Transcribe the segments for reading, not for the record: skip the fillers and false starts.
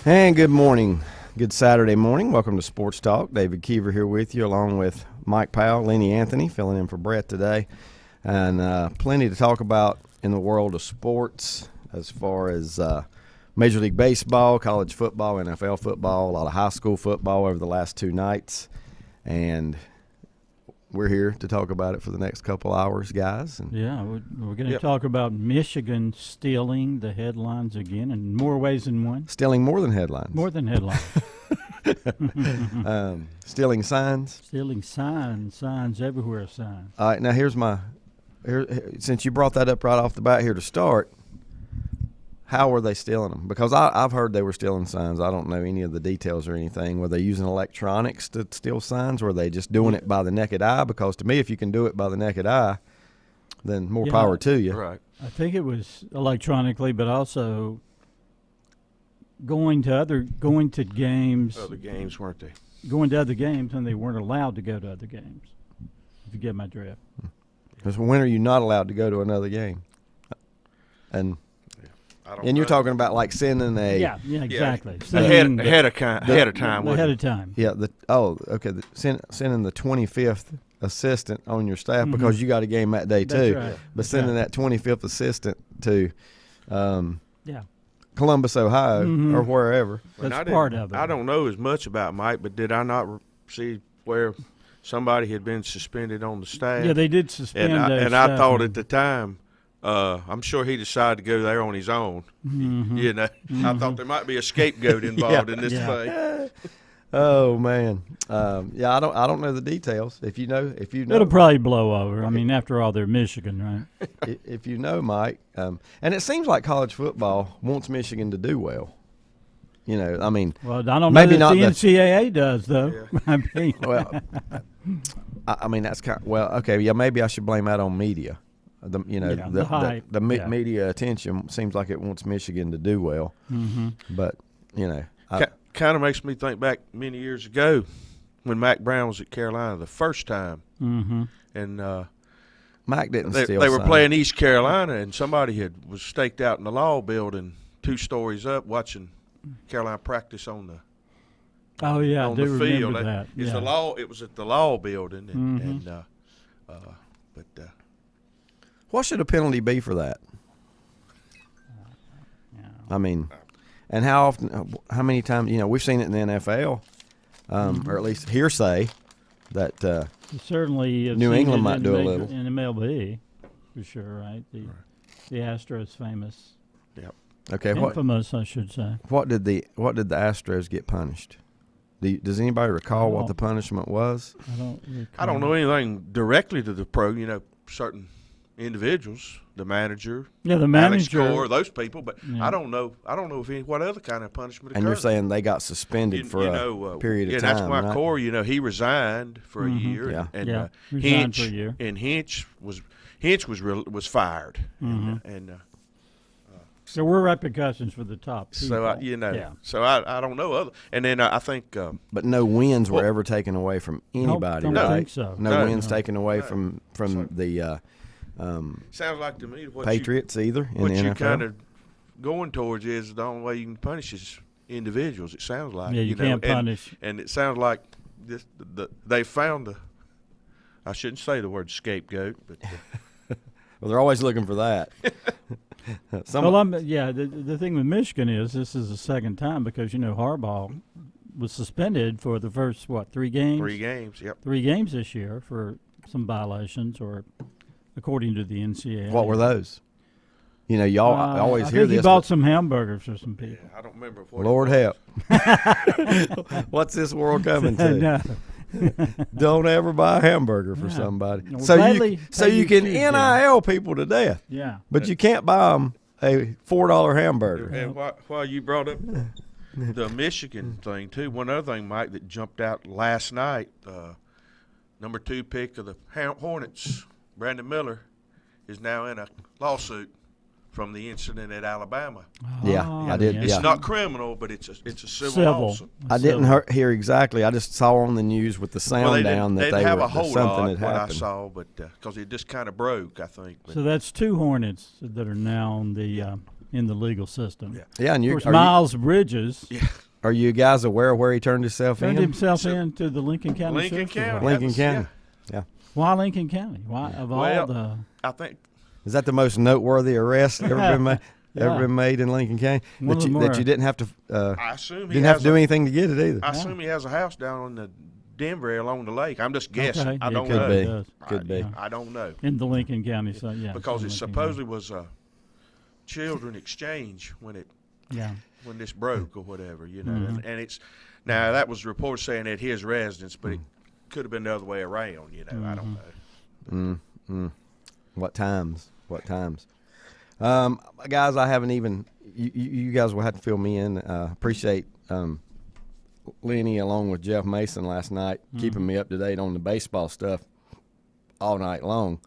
And good morning. Good Saturday morning. Welcome to Sports Talk. David Keever here with you, along with Mike Powell, Lenny Anthony, filling in for Brett today. And plenty to talk about in the world of sports as far as Major League Baseball, college football, NFL football, a lot of high school football over the last two nights. And we're here to talk about it for the next couple hours, guys. And yeah, we're going to talk about Michigan stealing the headlines again in more ways than one. Stealing more than headlines. More than headlines. Stealing signs. Stealing signs everywhere, signs. All right, now since you brought that up right off the bat here to start, how were they stealing them? Because I've heard they were stealing signs. I don't know any of the details or anything. Were they using electronics to steal signs? Were they just doing it by the naked eye? Because to me, if you can do it by the naked eye, then more power to you. Right. I think it was electronically, but also going to games. Other games, weren't they? Going to other games, and they weren't allowed to go to other games. If you get my drift. Because when are you not allowed to go to another game? And you're talking about like sending a exactly. Ahead of time. Ahead of time. Yeah. Sending the 25th assistant on your staff because you got a game that day too. Right. But sending that 25th assistant to Columbus, Ohio, or wherever. That's part of it. I don't know as much about Mike, but did I not see where somebody had been suspended on the staff? Yeah, they did suspend. And I thought at the time. I'm sure he decided to go there on his own. You know, I thought there might be a scapegoat involved in this thing. Oh man, I don't know the details. If you know, it'll probably blow over. I mean, after all, they're Michigan, right? If you know, Mike, and it seems like college football wants Michigan to do well. You know, I mean, well, I don't maybe know not the NCAA does though. Yeah. I mean that's kind. Okay, maybe I should blame that on media. The hype. The media attention seems like it wants Michigan to do well, but kind of makes me think back many years ago when Mac Brown was at Carolina the first time, and Mac didn't steal. They were playing East Carolina, and somebody was staked out in the law building 2 stories up, watching Carolina practice on the. Oh yeah, on I do the field. Remember that. It's the law. It was at the law building, but. What should a penalty be for that? I mean, and how many times, we've seen it in the NFL, or at least hearsay, that certainly New England might do a little. In MLB, for sure, right? The Astros famous. Yep. Okay. Infamous, I should say. What did the Astros get punished? Does anybody recall what the punishment was? I don't know anything directly to the pro, certain individuals, the manager, Alex Gore, those people, but I don't know what other kind of punishment occurred. And you're saying they got suspended for a period of time, that's why right? Gore, he resigned for a year, and Hinch was fired, and so we're repercussions for the top people. So I don't know other, and then I think, but no wins were ever taken away from anybody, don't right? think so. No wins taken away from the. Sounds like to me what Patriots either in what the you NFL. kind of going towards is the only way you can punish is individuals. It sounds like you can't punish, and it sounds like they found I shouldn't say the word scapegoat, but well, they're always looking for that. The thing with Michigan is this is the second time because Harbaugh was suspended for the first 3 games. 3 games, yep. 3 games this year for some violations, or according to the NCAA. What were those? Y'all always hear this. He bought some hamburgers for some people. Yeah, I don't remember what. Lord help. What's this world coming to? Don't ever buy a hamburger for somebody. Well, so you can NIL people to death. Yeah. But you can't buy them a $4 hamburger. And while you brought up the Michigan thing too, one other thing, Mike, that jumped out last night. Number 2 pick of the Hornets, Brandon Miller, is now in a lawsuit from the incident at Alabama. I did. It's not criminal, but it's a civil lawsuit. I didn't hear exactly. I just saw on the news with the sound down that they have something had happened. I saw, but because it just kind of broke, I think. But. So that's 2 Hornets that are now on the in the legal system. Yeah. Yeah, and Of course, Miles Bridges are you guys aware of where he turned himself turned in? himself into the Lincoln County Lincoln Sheriff's County. Department. Lincoln County. Yeah. Why Lincoln County? Why of all Well, the? I think Is that the most noteworthy arrest ever been made? Yeah. Ever been made in Lincoln County? One of them That were- you didn't have to I assume he didn't have has to do a- anything to get it either. I assume he has a house down on the Denver along the lake. I'm just guessing. Okay, I yeah, don't could know. be. does. Could be. I don't know In the Lincoln County, so yeah. because in it Lincoln supposedly was a children exchange County. Yeah. when this broke or whatever, you know. Mhm. And it's now that was reports saying at his residence, but it could have been the other way around, you know. I don't know. What times? What times? Guys, I haven't even. You guys will have to fill me in. Appreciate Lenny along with Jeff Mason last night keeping me up to date on the baseball stuff all night long.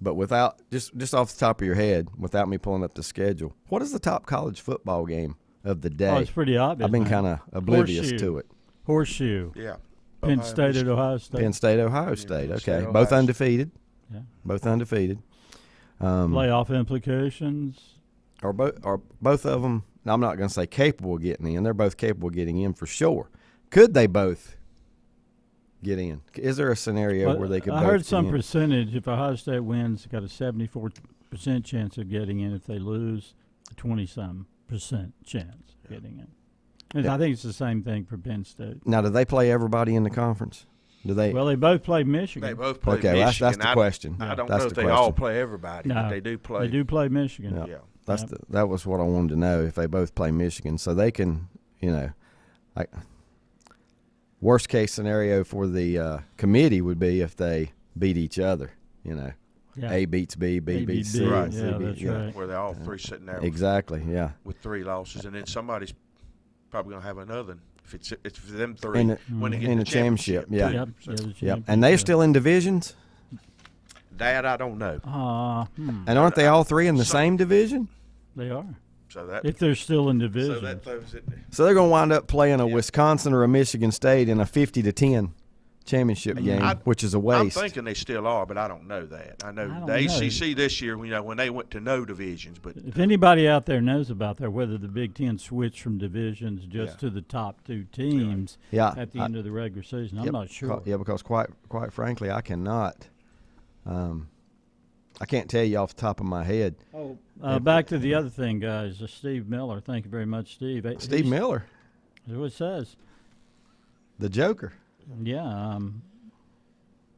But without just off the top of your head, without me pulling up the schedule, what is the top college football game of the day? Oh, it's pretty obvious. I've been man. kind of oblivious Horseshoe. to it. Horseshoe. Yeah. Penn Ohio, State at Michigan. Ohio State. Penn State, Ohio State. Penn State, Okay, Ohio both State. undefeated. Yeah. Both undefeated. Playoff implications. Are both of them? I'm not going to say capable of getting in. They're both capable of getting in for sure. Could they both get in? Is there a scenario where they could? I both heard get some in? percentage. If Ohio State wins, got a 74% chance of getting in. If they lose, a 20-some% chance of getting in. And Yeah. I think it's the same thing for Penn State. Now, do they play everybody in the conference? Do they? Well, they both play Michigan. They both play okay, well, Michigan. that's the question. I don't That's know the if they question. all play everybody, No, but they do play. They do play Michigan. Yeah. Yeah. That's Yep. that was what I wanted to know, if they both play Michigan, so they can, worst case scenario for the committee would be if they beat each other. Yeah. A beats B, B A beats beat C, B, Right. C yeah, beats- that's right. Where they're all three sitting there Exactly. Yeah. with 3 losses, and then somebody's probably going to have another. If it's for them 3 In the- when they get in the the championship, yeah. too. Yep. So yeah, the Yep. championship. And they're still in divisions. that I don't know. And aren't they all three in the Some- same division? They are. So that If they're still in so division. that throws it. So they're going to wind up playing a Yeah. Wisconsin or a Michigan State in a 50-10 championship game, which is a I'm waste. thinking they still are, but I don't know that. I know I don't the know. ACC this year, when they went to no divisions, but If anybody out there knows about that, whether the Big Ten switched from divisions just Yeah. to the top 2 teams Yeah, at the I- end of the regular season, I'm Yep, not sure. Yeah, because quite frankly, I cannot. I can't tell you off the top of my head. Back to the other thing, guys. Steve Miller. Thank you very much, Steve. Steve Miller, That's what it says. the Joker. Yeah.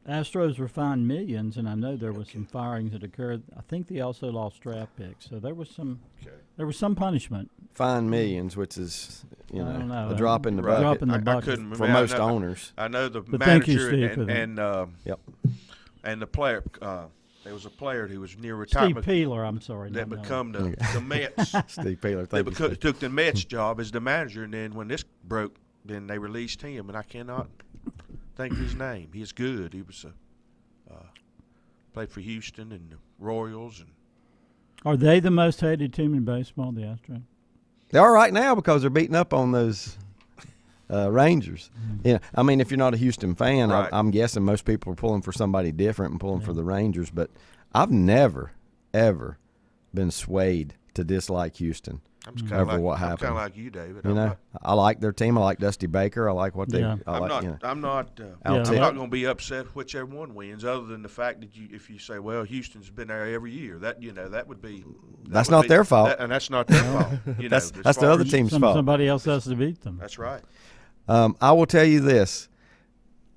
Astros were fined millions, and I know there was some firings that occurred. I think they also lost draft picks, so there was some punishment. Fine millions, which is I don't know. a drop in the Right. bucket Drop in the I bucket. couldn't for remember. most owners. I know the But thank you, manager Steve, for that. Yep. and the player. There was a player who was near Steve retirement Peeler, I'm sorry. that not Miller. become the Mets. Steve Peeler, They thank you. Steve. took the Mets job as the manager, and then when this broke, then they released him, and I cannot think of his name. He's good. He was played for Houston and the Royals, and Are they the most hated team in baseball, the Astros? They are right now because they're beating up on those Rangers. Yeah, I mean, if you're not a Houston fan, Right. I'm guessing most people are pulling for somebody different and pulling for the Rangers. But I've never, ever been swayed to dislike Houston. I'm kind Over of like what I'm kind happened. of like you, David. You know, I like their team. I like Dusty Baker. I like what they. Yeah. I like, you know. I'm not I'll I'm take- not going to be upset whichever one wins, other than the fact that if you say, well, Houston's been there every year, that that would be. That's not their fault. And that's not their fault. You know, That's as the far other as- team's fault. Somebody else has to beat them. That's right. I will tell you this: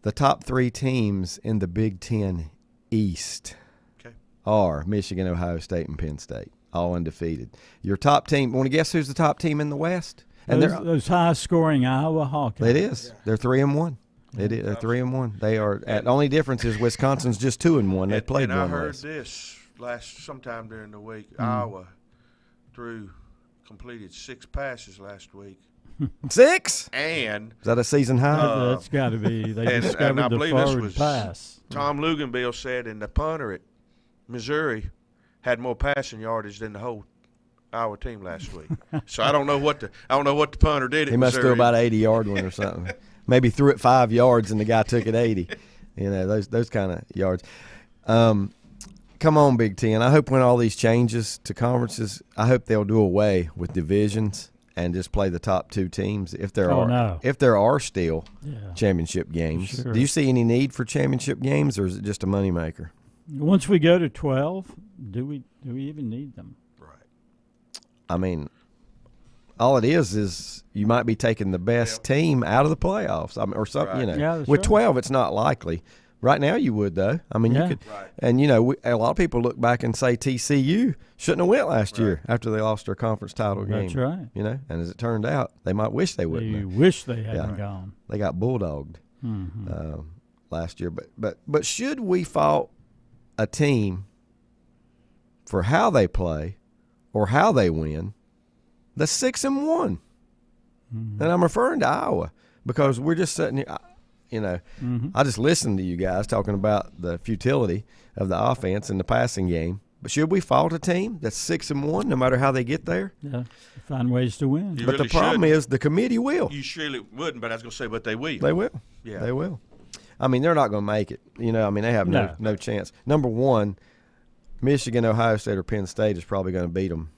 the top 3 teams in the Big Ten East Okay. are Michigan, Ohio State, and Penn State, all undefeated. Your top team. Want to guess who's the top team in the West? And Those high-scoring Iowa Hawkeyes. it is. They're 3-1. It is. They're 3-1. They are. The only difference is Wisconsin's just 2-1. They played and I one heard less. this sometime during the week. Iowa completed 6 passes last week, 6? and Is that a season high? That's got to be. They and discovered I the believe this forward was pass. Tom Luganbill said, and the punter at Missouri had more passing yardage than the whole Iowa team last week. So I don't know what the punter did. At He must Missouri. throw about an 80-yard one or something. Maybe threw it 5 yards and the guy took it 80. You know, those kind of yards. come on, Big Ten. I hope when all these changes to conferences, I hope they'll do away with divisions and just play the top 2 teams if there are still championship games. Sure. Do you see any need for championship games, or is it just a moneymaker? Once we go to 12, do we even need them? Right. I mean, all it is you might be taking the best team out of the playoffs, or something. Right. You know, Yeah, that's with right. 12, it's not likely. Right now, you would though. I mean, you could, Right. and a lot of people look back and say TCU shouldn't have went last year after they lost their conference title game. That's right. And as it turned out, they might wish they wouldn't. They have. wish they hadn't gone. They got bulldogged Mm-hmm. last year. But should we fault a team for how they play or how they win? The 6-1, and I'm referring to Iowa because we're just sitting here. I just listened to you guys talking about the futility of the offense and the passing game. But should we fault a team that's 6-1 no matter how they get there? Yeah, find ways to win. You But really the problem shouldn't. is the committee will. You surely wouldn't, but I was going to say, but they will. They will. Yeah. They will. I mean, they're not going to make it. They have no chance. Number one, Michigan, Ohio State, or Penn State is probably going to beat them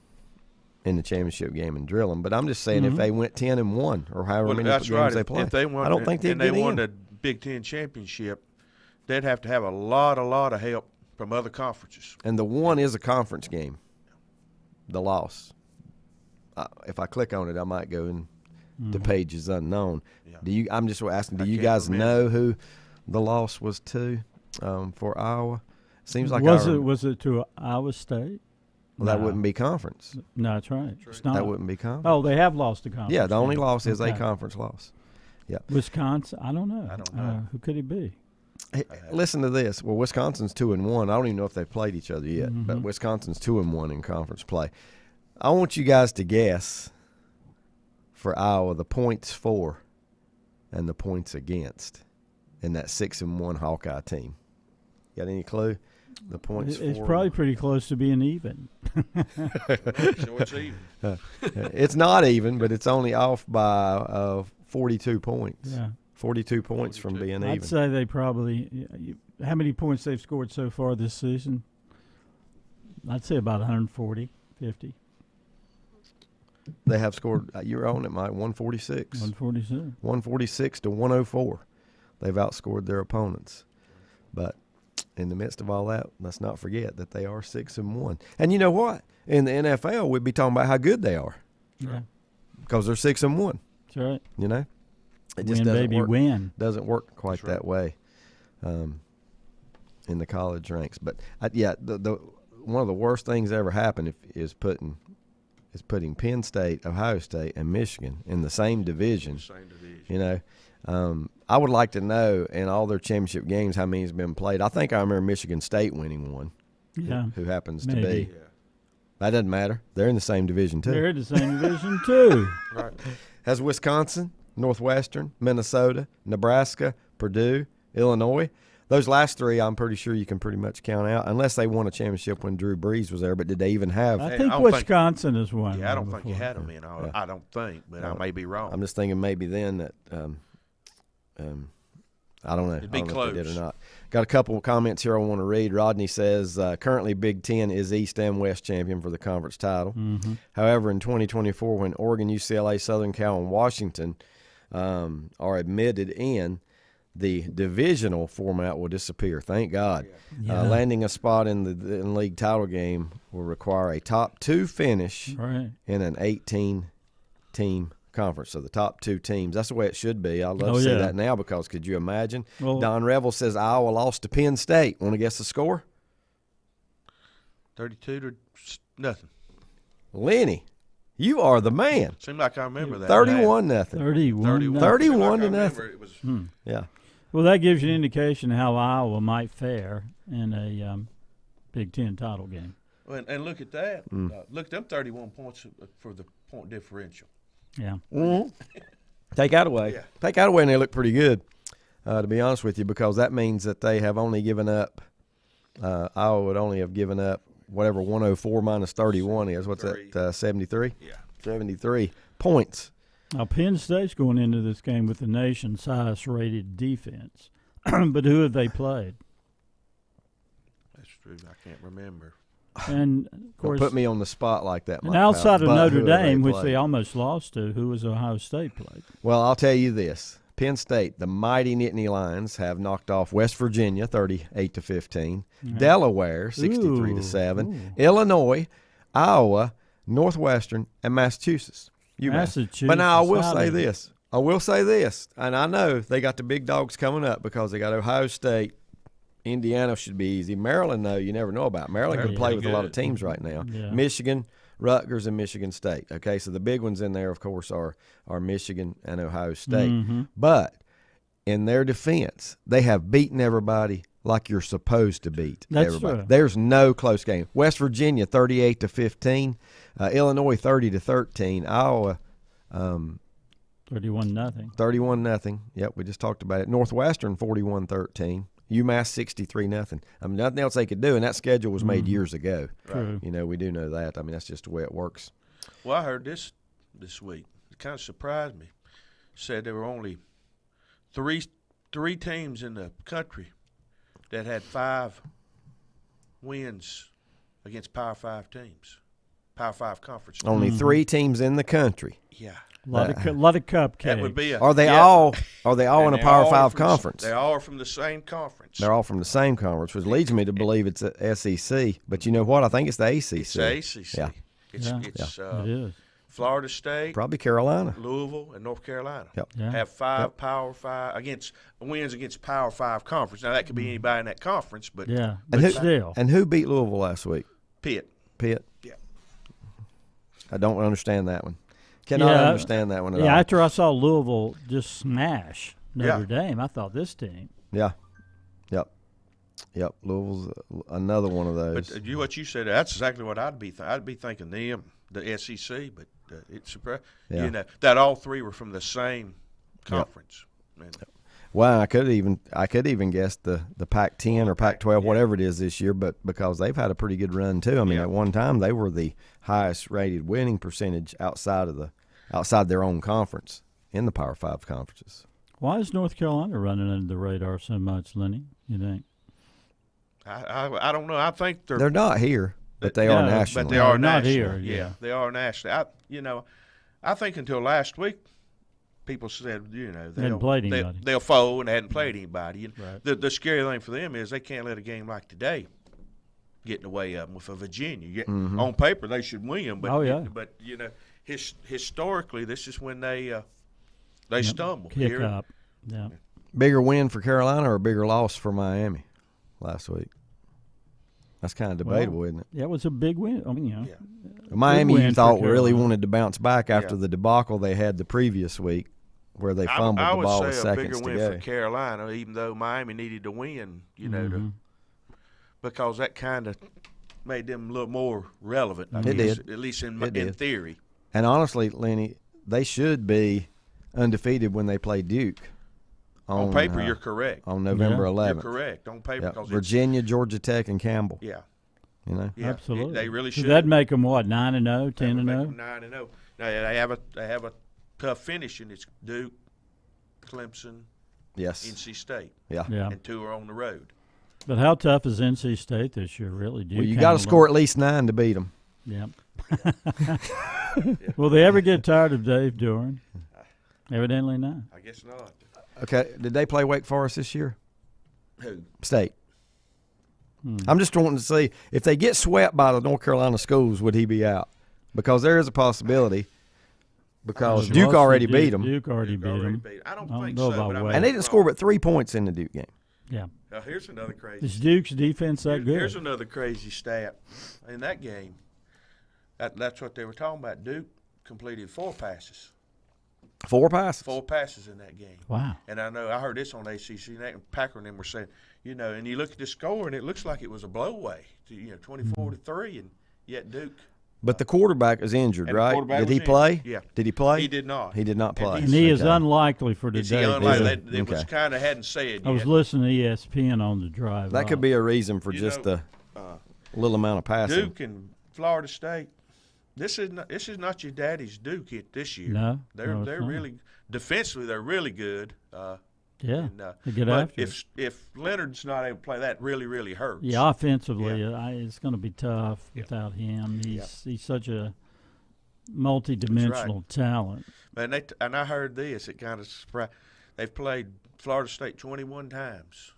in the championship game and drill them. But I'm just saying if they went 10-1 or however many that's games right. they play, If they won, I don't think they'd and get they won in. the Big Ten championship, they'd have to have a lot of help from other conferences. And the one is a conference game, the loss. If I click on it, I might go in the page is unknown. Yeah. I'm just asking, do I you can't guys remember. know who the loss was to for Iowa? Seems like Was it to Iowa State? well, that No. wouldn't be conference. No, that's right. It's not. That wouldn't be conference. Oh, they have lost the conference. yeah, the only game. loss is a Okay. conference loss. Wisconsin. I don't know. I don't know. Who could he be? Hey, listen to this. Well, Wisconsin's 2-1. I don't even know if they've played each other yet, Mm-hmm. but Wisconsin's 2-1 in conference play. I want you guys to guess for Iowa the points for and the points against in that 6-1 Hawkeye team. Got any clue? The points It's for. probably pretty close to being even. So it's even. It's not even, but it's only off by 42 points. Yeah. 42 points from 42. being I'd even. say they probably. How many points they've scored so far this season? I'd say about 140, 50, They have scored. You were on it, Mike. 146. 146. 146 to 104. They've outscored their opponents. But in the midst of all that, let's not forget that they are 6-1. And you know what? In the NFL, we'd be talking about how good they are Yeah, because they're 6-1. that's right. You know, it just Win, doesn't baby, work. win. Doesn't work quite That's right. that way in the college ranks. But the one of the worst things that ever happened is putting Penn State, Ohio State, and Michigan in the same division. Same division. You know, I would like to know in all their championship games how many's been played. I think I remember Michigan State winning one. Yeah. Who happens Maybe. to be? Yeah. That doesn't matter. They're in the same division too. They're in the same division too. Right. Has Wisconsin, Northwestern, Minnesota, Nebraska, Purdue, Illinois. Those last three, I'm pretty sure you can pretty much count out, unless they won a championship when Drew Brees was there. But did they even have? I Hey, think I don't think- Wisconsin has won. Yeah, I don't one think you before. had them in. Yeah. I don't think, but I No. may be wrong. I'm just thinking maybe then that I don't know. It'd be I don't know if they did close. or not. Got a couple of comments here I want to read. Rodney says currently Big Ten is East and West champion for the conference title. Mm-hmm. However, in 2024, when Oregon, UCLA, Southern Cal, and Washington are admitted in, the divisional format will disappear. Thank God. Yeah. Landing a spot in the league title game will require a top two finish Right. in an 18-team conference. So the top two teams. That's the way it should be. I'd love Oh, to see yeah. that now because could you imagine? Well- Don Revel says Iowa lost to Penn State. Want to guess the score? 32 to nothing. Lenny, you are the man. Seemed like I remember that. 31 nothing. 31. 31. 31 Seemed like I to remember nothing. It was Yeah. Well, that gives you an indication how Iowa might fare in a Big Ten title game. and look at that. Mm. Look at them 31 points for the point differential. Yeah. Take that away. Yeah. Take that away, and they look pretty good, to be honest with you, because that means that they have only given up Iowa would only have given up whatever 104 minus 31 is. What's that, 73? Yeah. 73 points. Now, Penn State's going into this game with the nation's highest rated defense. But who have they played? true. I can't remember. And of Don't course, put me on the spot like that. and Mike outside Powell. of But Notre whoever Dame, which played. they almost lost to, who was Ohio State played? Well, I'll tell you this. Penn State, the mighty Nittany Lions, have knocked off West Virginia 38-15, Delaware 63-7, Ooh. Illinois, Iowa, Northwestern, and Massachusetts. Massachusetts. But now I will say Howdy. this. I will say this, and I know they got the big dogs coming up because they got Ohio State. Indiana should be easy. Maryland, though, you never know about. Maryland can Yeah. play with a lot Good. of teams right now. Yeah. Michigan, Rutgers, and Michigan State. Okay, so the big ones in there, of course, are Michigan and Ohio State. Mhm. But in their defense, they have beaten everybody like you're supposed to beat That's everybody. true. There's no close game. West Virginia 38-15, Illinois 30-13, Iowa 31-0. 31-0. Yep, we just talked about it. Northwestern 41-13. UMass 63-0. I mean, nothing else they could do, and that schedule was made years ago. True. You know, we do know that. I mean, that's just the way it works. Well, I heard this week. It kind of surprised me. Said there were only three teams in the country that had 5 wins against Power 5 teams, Power 5 conference. Only 3 teams in the country. Yeah. A lot of cupcakes. That would be a. Are they yeah. all? Are they all in And a they're Power all 5 from the- conference? They all are from the same conference. They're all from the same conference, which leads me to believe it's a SEC. But you know what? I think it's the ACC. It's the ACC. Yeah. It's, Yeah. it's It is. Florida State, Probably Carolina. Louisville, and North Carolina. Yep. Yeah. Have 5 Power 5 wins against Power 5 conference. Now that could be anybody in that conference, but Yeah. And But who, still. and who beat Louisville last week? Pitt. Pitt. Yeah. I don't understand that one. Cannot Yeah. understand that one at Yeah, all. after I saw Louisville just smash Notre Dame, I thought this team. Yeah. Yep. Louisville's another one of those. But what you said, that's exactly what I'd be. I'd be thinking them, the SEC. But it's surprised. Yeah. You know that all 3 were from the same conference. And Well, I could even guess the Pac-10 or Pac-12, whatever it is this year, but because they've had a pretty good run too. I mean, Yeah. at one time they were the highest rated winning percentage outside their own conference in the Power 5 conferences. Why is North Carolina running under the radar so much, Lenny? You think? I don't know. I think They're not here, but they are Yeah, nationally. But they are not national. here, yeah. They are national. I think until last week, people said, Hadn't played anybody. they'll fold and they hadn't played anybody. And Right. the scary thing for them is they can't let a game like today get in the way of them with a Virginia. On paper, they should win, but Oh, yeah. but historically, this is when they stumble. Kick Here- up. Yeah. Bigger win for Carolina or a bigger loss for Miami last week? That's kind of debatable, isn't it? Yeah, it was a big win. I mean, Yeah. Miami, win you for thought really Carolina. wanted to bounce back after Yeah. the debacle they had the previous week, where they fumbled I the would ball with say a bigger seconds to win go. for Carolina, even though Miami needed to win, because that kind of made them a little more relevant. I It guess, did. at least in It did. theory. And honestly, Lenny, they should be undefeated when they play Duke. On paper, you're correct. on November Yeah. 11th. You're correct on paper Yep. because Virginia, Georgia Tech, and Campbell. yeah, You know, Absolutely. They really should. That'd make them what, 9-0, 10-0? 9-0. Now they have a tough finish, and it's Duke, Clemson, yes, NC State, yeah. Yeah. and 2 are on the road. But how tough is NC State this year, really? Well, you got to score at least 9 to beat them. Yeah. Will they ever get tired of Dave Doran? Evidently not. I guess not. Okay, did they play Wake Forest this year? Who? State. I'm just wanting to see if they get swept by the North Carolina schools, would he be out? Because there is a possibility. Because Well, Duke mostly already beat them, Duke already Duke beat already them. beat. I don't I think don't know so. about But I Wake. mean, and they didn't score but 3 points in the Duke game. Yeah. Now, here's another crazy. Is Duke's defense that good? Here's another crazy stat in that game. That's what they were talking about. Duke completed 4 passes. 4 passes. 4 passes in that game. Wow. And I know I heard this on ACC. And Packer and them were saying, and you look at the score, and it looks like it was a blowaway, 24-3, and yet Duke. But the quarterback is injured, And the right? quarterback Did was he play? injured. Yeah. Did he play? He did not. He did not play. And And he is Okay. unlikely for It's today. unlikely. Yeah. It was Okay. kind of hadn't said I was yet. listening to ESPN on the drive. That could up. be a reason for You just know, the little amount of passing. Duke and Florida State. This is not your daddy's Duke hit this year. No, they're no, it's they're not. really defensively they're really good. Yeah, And, to get but after it. if Leonard's not able to play, that really hurts. Yeah, offensively, Yeah. It's going to be tough Yeah. without him. Yeah. He's such a multi-dimensional talent. And I heard this. It kind of surprised. They've played Florida State 21 times.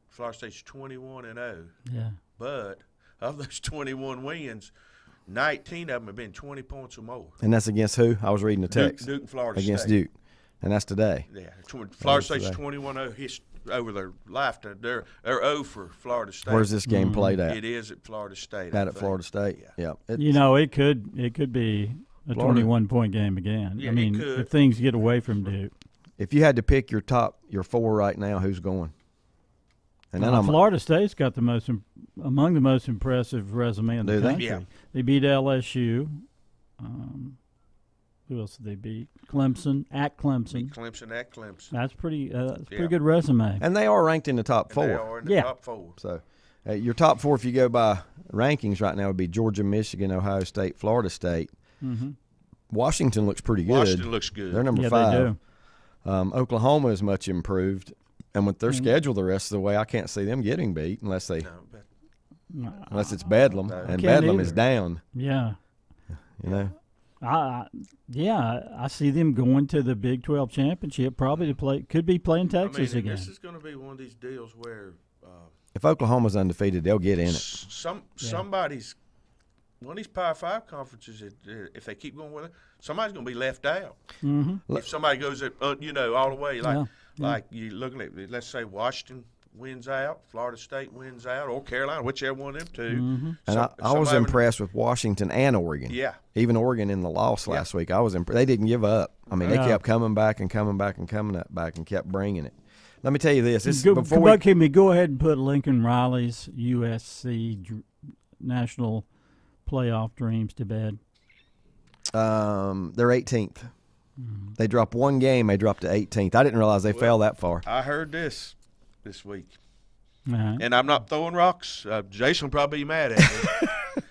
Florida State's 21-0. Yeah. But of those 21 wins, 19 of them have been 20 points or more. And that's against who? I was reading the text. Duke and Florida Against State. Duke. And that's today. Yeah, Florida State's today. 21-0 over their lifetime. They're 0 for Florida State. Where's this game played at? It is at Florida State. At Florida State. Yeah. Yeah. It could be a Florida. 21-point game again. Yeah, I mean, it could. if things get away from Duke. If you had to pick your four right now, who's going? And then Florida State's got among the most impressive resume in the Do they? country. Yeah. They beat LSU. Who else did they beat? Clemson at Clemson. Clemson at Clemson. That's pretty Yeah. good resume. And they are ranked in the top And four. they are in the Yeah. top four. So your top four, if you go by rankings right now, would be Georgia, Michigan, Ohio State, Florida State. Mm-hmm. Washington looks pretty good. Washington looks good. They're number Yeah, 5. they do. Oklahoma is much improved. And with their schedule the rest of the way, I can't see them getting beat unless No, but it's Bedlam. No. And Can't Bedlam is either. down. Yeah. You know. I see them going to the Big 12 championship. Probably to play. Could be playing Texas and again. this is going to be one of these deals where If Oklahoma's undefeated, they'll get in it. somebody's one of these Power 5 conferences. If they keep going with it, somebody's going to be left out. Mm-hmm. If somebody goes, all the way, Yeah. like you looking at, let's say Washington wins out, Florida State wins out, or Carolina, whichever one of them 2. Mm-hmm. And I was impressed with Washington and Oregon. Yeah. Even Oregon in the loss last week, I was impressed. They didn't give up. I mean, they Yeah. kept coming back and coming back and coming back and kept bringing it. Let me tell you this. Can we go ahead and put Lincoln Riley's USC national playoff dreams to bed? They're 18th. They dropped one game. They dropped to 18th. I didn't realize they fell that far. I heard this week, Uh-huh. and I'm not throwing rocks. Jason will probably be mad at me.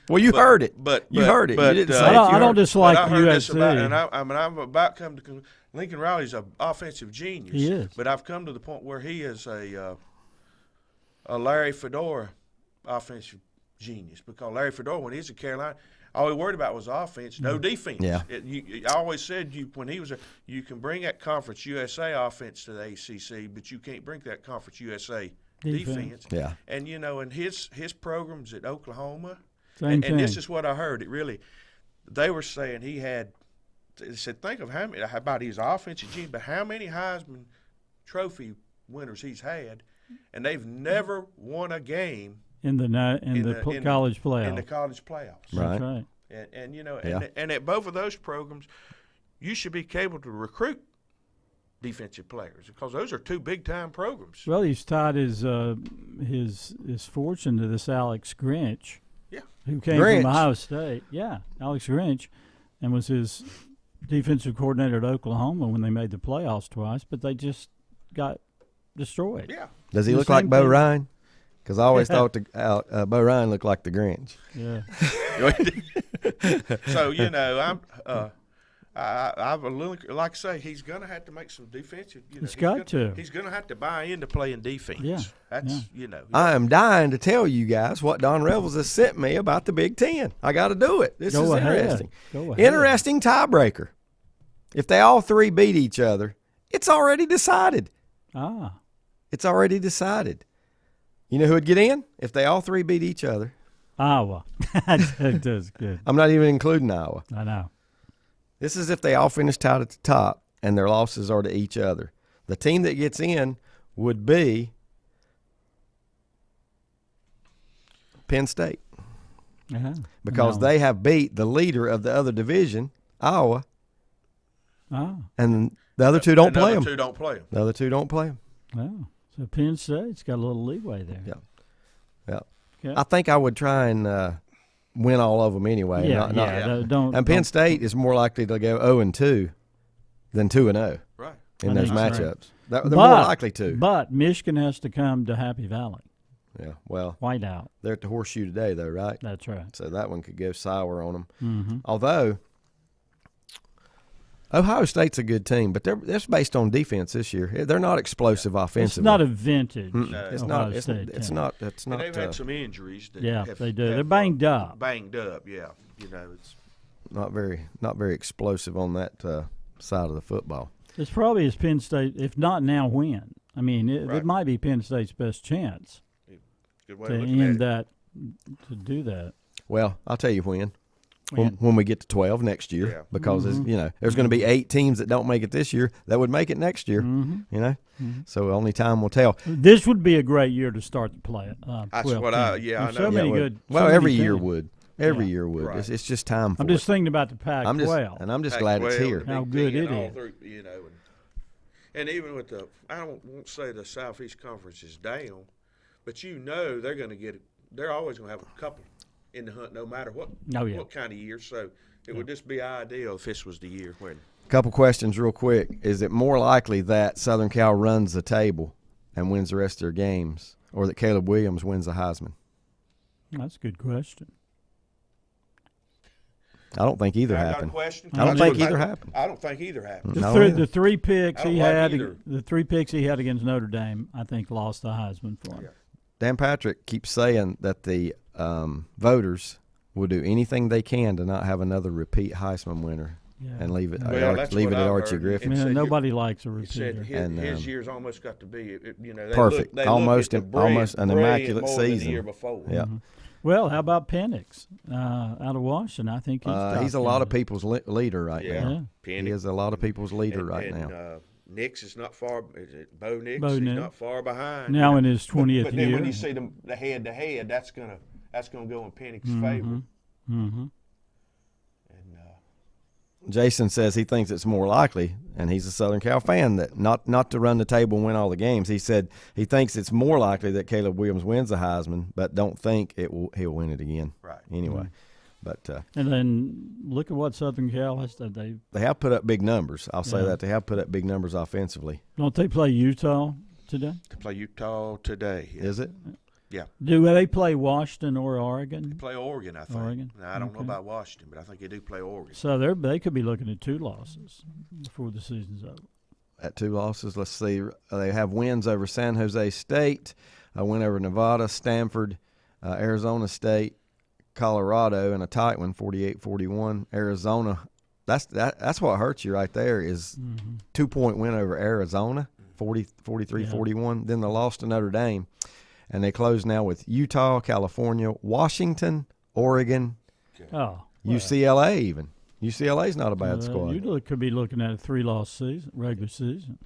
Well, you heard it. You heard it. But, you didn't say I it. don't, You I don't heard it. dislike But I heard this USC. about, and I'm about come to Lincoln Riley's an offensive genius. He is. But I've come to the point where he is a Larry Fedora offensive genius, because Larry Fedora, when he was at Carolina, all he worried about was offense, no defense. Yeah. I always said when he was you can bring that Conference USA offense to the ACC, but you can't bring that Conference USA defense. Yeah. And and his programs at Oklahoma, Same and this thing. is what I heard. They were saying he had. They said, think of how about his offensive genius, but how many Heisman Trophy winners he's had, and they've never won a game in the college playoff. in the college playoffs. Right. That's right. And and at both of those programs, you should be able to recruit defensive players, because those are 2 big time programs. Well, he's tied his fortune to this Alex Grinch. Yeah. Who came Grinch. from Ohio State. Yeah, Alex Grinch, and was his defensive coordinator at Oklahoma when they made the playoffs twice, but they just got destroyed. Yeah. Does he The look like same Bo thing. Ryan? Because I always thought Bo Ryan looked like the Grinch. Yeah. So I've a little, like I say, he's going to have to make some defensive. He's got to. He's going to have to buy into playing defense. Yeah, That's I am dying to tell you guys what Don Revels has sent me about the Big Ten. I got to do it. This Go is ahead. interesting. Go ahead. Interesting tiebreaker. If they all 3 beat each other, it's already decided. It's already decided. You know who would get in? If they all 3 beat each other. Iowa. That's good. I'm not even including Iowa. I know. This is if they all finish tied at the top and their losses are to each other. The team that gets in would be Penn State, Uh-huh. because No. they have beat the leader of the other division, Iowa, and the other 2 don't play them. The other 2 don't play them. The other 2 don't play them. Oh, so Penn State's got a little leeway there. Yeah. Yeah. Okay. I think I would try and win all of them anyway. Yeah, Don't. And Penn don't- State is more likely to go 0-2 than 2-0 Right. in I those think so. matchups. They're more likely to. But Michigan has to come to Happy Valley. Yeah. Well, Whiteout. they're at the Horseshoe today, though, right? That's right. So that one could go sour on them. Mm-hmm. Although Ohio State's a good team, but that's based on defense this year. They're not explosive offensively. It's not a vintage. It's Ohio not. It's State not. team. It's And not. they've had some injuries. That Yeah, have, they do. have, They're banged up. Banged up, yeah. It's Not very explosive on that side of the football. It's probably as Penn State, if not now, when. I mean, it might be Penn State's best chance good way to of looking end at it. that, to do that. Well, I'll tell you when we get to 12 next year, Yeah. because there's going to be 8 teams that don't make it this year that would make it next year. So only time will tell. This would be a great year to start to play it. That's 12 what teams. I There's know. So many Yeah, good. well, so every many year teams. would. Every Yeah. year would. Right. It's just time for I'm just it. thinking about the Pac-12. And I'm just glad it's Pac-12, here. the How Big good Ten, it all is. through, and even with I won't say the Southeast Conference is down, but they're going to get. They're always going to have a couple in the hunt, no matter what kind of year. So it would just be ideal if this was the year when. Couple questions real quick. Is it more likely that Southern Cal runs the table and wins the rest of their games, or that Caleb Williams wins the Heisman? That's a good question. I don't think either I got a happened. question. I don't think either happened. I don't think either happened. The, No, three, either. the three picks I don't he like had, either. the 3 picks he had against Notre Dame, I think lost the Heisman for him. Yeah. Dan Patrick keeps saying that the voters will do anything they can to not have another repeat Heisman winner Yeah. and leave it Well, that's leave what it at I've Archie heard. Griffin. It Man, said nobody likes a He said repeater. his year's almost got to be, they Perfect. Look, they Almost look at the almost an brilliant immaculate more than the season. year before. Yeah. Well, how about Penix out of Washington? I think He's a lot of people's leader right Yeah. now. Yeah. He is a lot of people's leader right now. Nix is not far. Is it Bo Nix? Bo He's Nix. not far behind. Now in his 20th but then year. when you see the head to head, that's gonna go in Penix's favor. Mm-hmm. And Jason says he thinks it's more likely, and he's a Southern Cal fan, that not to run the table and win all the games. He said he thinks it's more likely that Caleb Williams wins the Heisman, but don't think he'll win it again. Right. Anyway, but And then look at what Southern Cal has done. they have put up big numbers. I'll say that they have put up big numbers offensively. Don't they play Utah today? to play Utah today. Yeah. Is it? Yeah. Do they play Washington or Oregon? They play Oregon, I think. Oregon? Now, I don't know Okay. about Washington, but I think they do play Oregon. So they could be looking at 2 losses before the season's over. At 2 losses, let's see. They have wins over San Jose State, a win over Nevada, Stanford, Arizona State, Colorado, and a tight one, 48-41. Arizona, that's what hurts you right there is 2-point win over Arizona, 43-41. Then the loss to Notre Dame. And they close now with Utah, California, Washington, Oregon, Oh, UCLA even. UCLA's not a bad squad. You could be looking at a 3-loss season, regular season.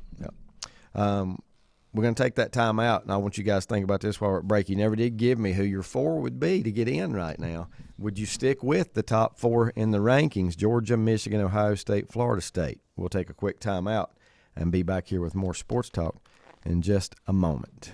We're going to take that time out, and I want you guys to think about this while we're at break. You never did give me who your 4 would be to get in right now. Would you stick with the top 4 in the rankings, Georgia, Michigan, Ohio State, Florida State? We'll take a quick time out and be back here with more sports talk in just a moment.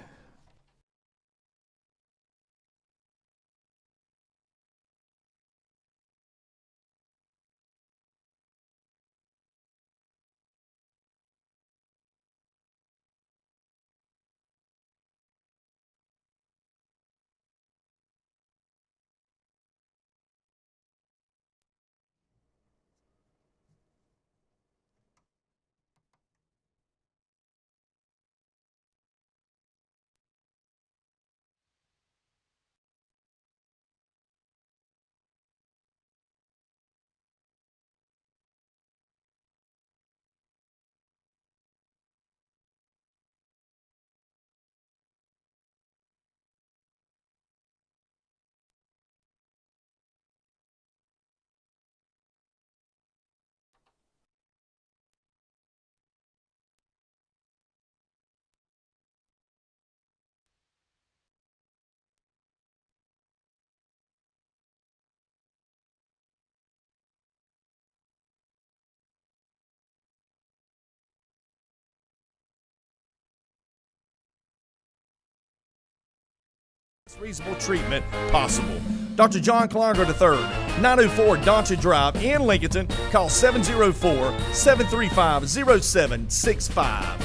Reasonable treatment possible. Dr. John Clonger III, 904 Doncha Drive in Lincolnton. Call 704-735-0765.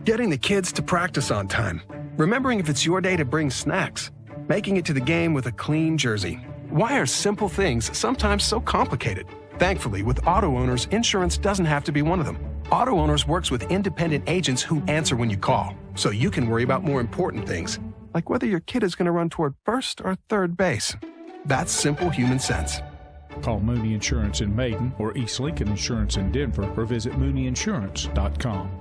Getting the kids to practice on time. Remembering if it's your day to bring snacks. Making it to the game with a clean jersey. Why are simple things sometimes so complicated? Thankfully, with auto owners, insurance doesn't have to be one of them. Auto Owners works with independent agents who answer when you call, so you can worry about more important things, like whether your kid is going to run toward first or third base. That's simple human sense. Call Mooney Insurance in Maiden or East Lincoln Insurance in Denver or visit mooneyinsurance.com.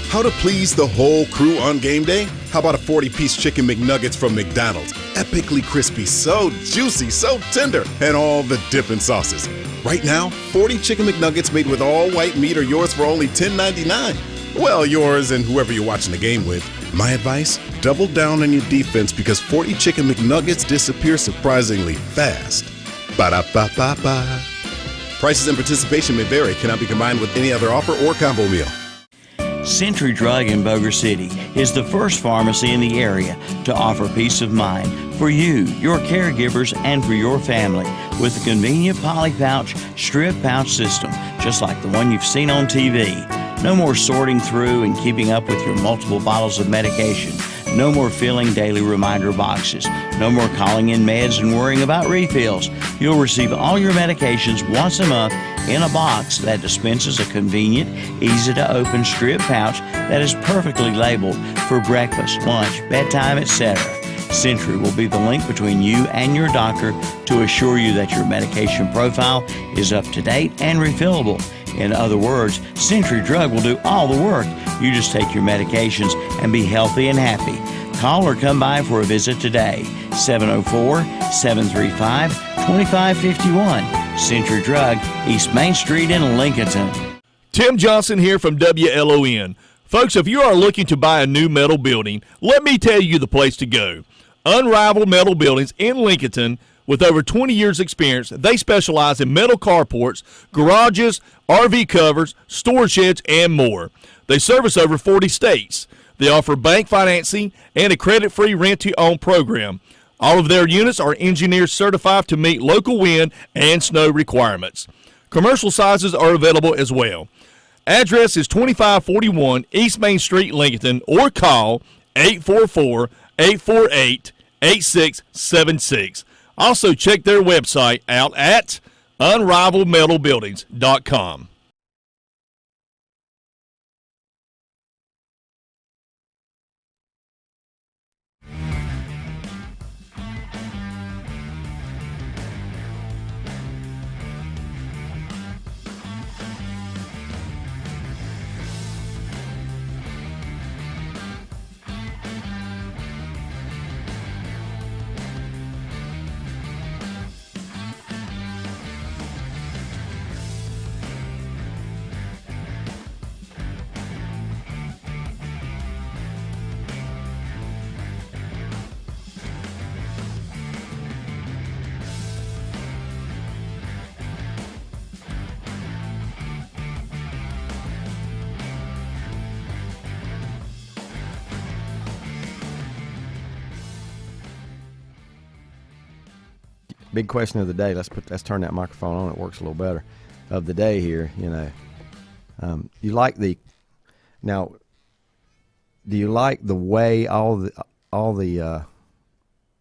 How to please the whole crew on game day? How about a 40-piece chicken McNuggets from McDonald's? Epically crispy, so juicy, so tender, and all the dipping sauces. Right now, 40 chicken McNuggets made with all white meat are yours for only $10.99. Well, yours and whoever you're watching the game with. My advice? Double down on your defense because 40 chicken McNuggets disappear surprisingly fast. Ba-da-ba-ba-ba. Prices and participation may vary. Cannot be combined with any other offer or combo meal. Century Drug in Boger City is the first pharmacy in the area to offer peace of mind for you, your caregivers, and for your family with a convenient poly pouch, strip pouch system, just like the one you've seen on TV. No more sorting through and keeping up with your multiple bottles of medication. No more filling daily reminder boxes. No more calling in meds and worrying about refills. You'll receive all your medications once a month in a box that dispenses a convenient, easy-to-open strip pouch that is perfectly labeled for breakfast, lunch, bedtime, etc. Century will be the link between you and your doctor to assure you that your medication profile is up to date and refillable. In other words, Century Drug will do all the work. You just take your medications and be healthy and happy. Call or come by for a visit today. 704-735-2551. Century Drug, East Main Street in Lincolnton. Tim Johnson here from WLON. Folks, if you are looking to buy a new metal building, let me tell you the place to go. Unrivaled Metal Buildings in Lincolnton. With over 20 years' experience, they specialize in metal carports, garages, RV covers, storage sheds, and more. They service over 40 states. They offer bank financing and a credit-free rent-to-own program. All of their units are engineered certified to meet local wind and snow requirements. Commercial sizes are available as well. Address is 2541 East Main Street, Lincolnton, or call 844-848-8676. Also, check their website out at unrivaledmetalbuildings.com. Big question of the day. Let's turn that microphone on. It works a little better. Of the day here, you like the now. Do you like the way all the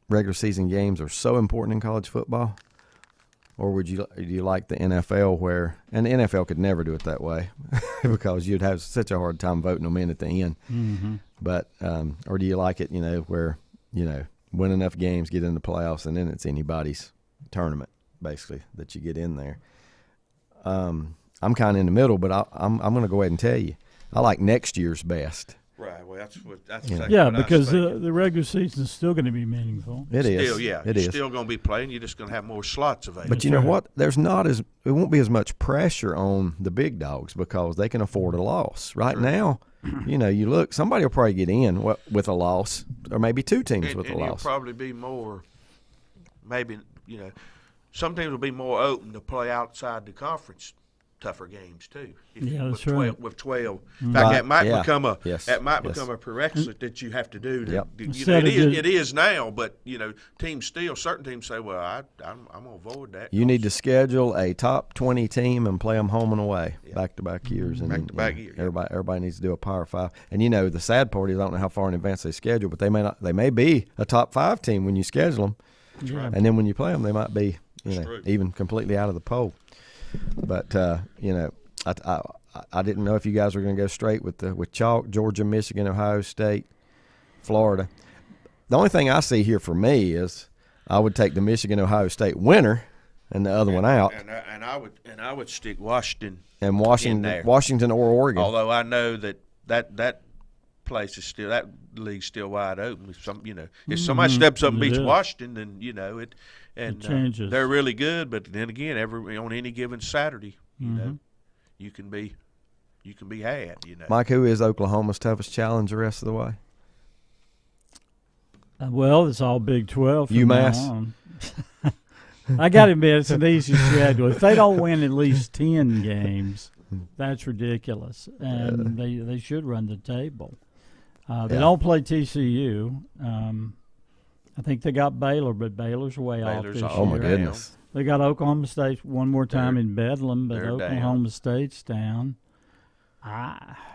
regular season games are so important in college football, or do you like the NFL where and the NFL could never do it that way because you'd have such a hard time voting them in at the end. Mm-hmm. But or do you like it where win enough games, get in the playoffs, and then it's anybody's tournament basically that you get in there. I'm kind of in the middle, but I'm going to go ahead and tell you I like next year's best. Right. Well, that's because the regular season is still going to be meaningful. It is. You're still going to be playing. You're just going to have more slots available. But you know what? It won't be as much pressure on the big dogs because they can afford a loss. Right now, you look, somebody will probably get in with a loss, or maybe two teams with a loss. You'll probably be more, some teams will be more open to play outside the conference tougher games too. That's right. With 12. In fact, that might become a prerequisite that you have to do. It is now, but certain teams say, well, I'm going to avoid that. You need to schedule a top 20 team and play them home and away back-to-back years. And back-to-back years. Everybody needs to do a Power 5. And the sad part is I don't know how far in advance they schedule, but they may be a top 5 team when you schedule them. Yeah. And then when you play them, they might be even completely out of the poll. But I didn't know if you guys were going to go straight with chalk: Georgia, Michigan, Ohio State, Florida. The only thing I see here for me is I would take the Michigan Ohio State winner and the other one out, and I would stick Washington and in there. Washington or Oregon. Although I know that place is still, that league's still wide open. If somebody steps up and beats Washington, then it changes. They're really good. But then again, on any given Saturday, you can be had. Mike, who is Oklahoma's toughest challenge the rest of the way? Well, it's all Big 12 from UMass. now on. I got to admit, it's an easy schedule. If they don't win at least 10 games, that's ridiculous. And they should run the table. They don't play TCU. I think they got Baylor, but Baylor's way off this year. Oh, my goodness. They got Oklahoma State one more time in Bedlam, but Oklahoma State's down.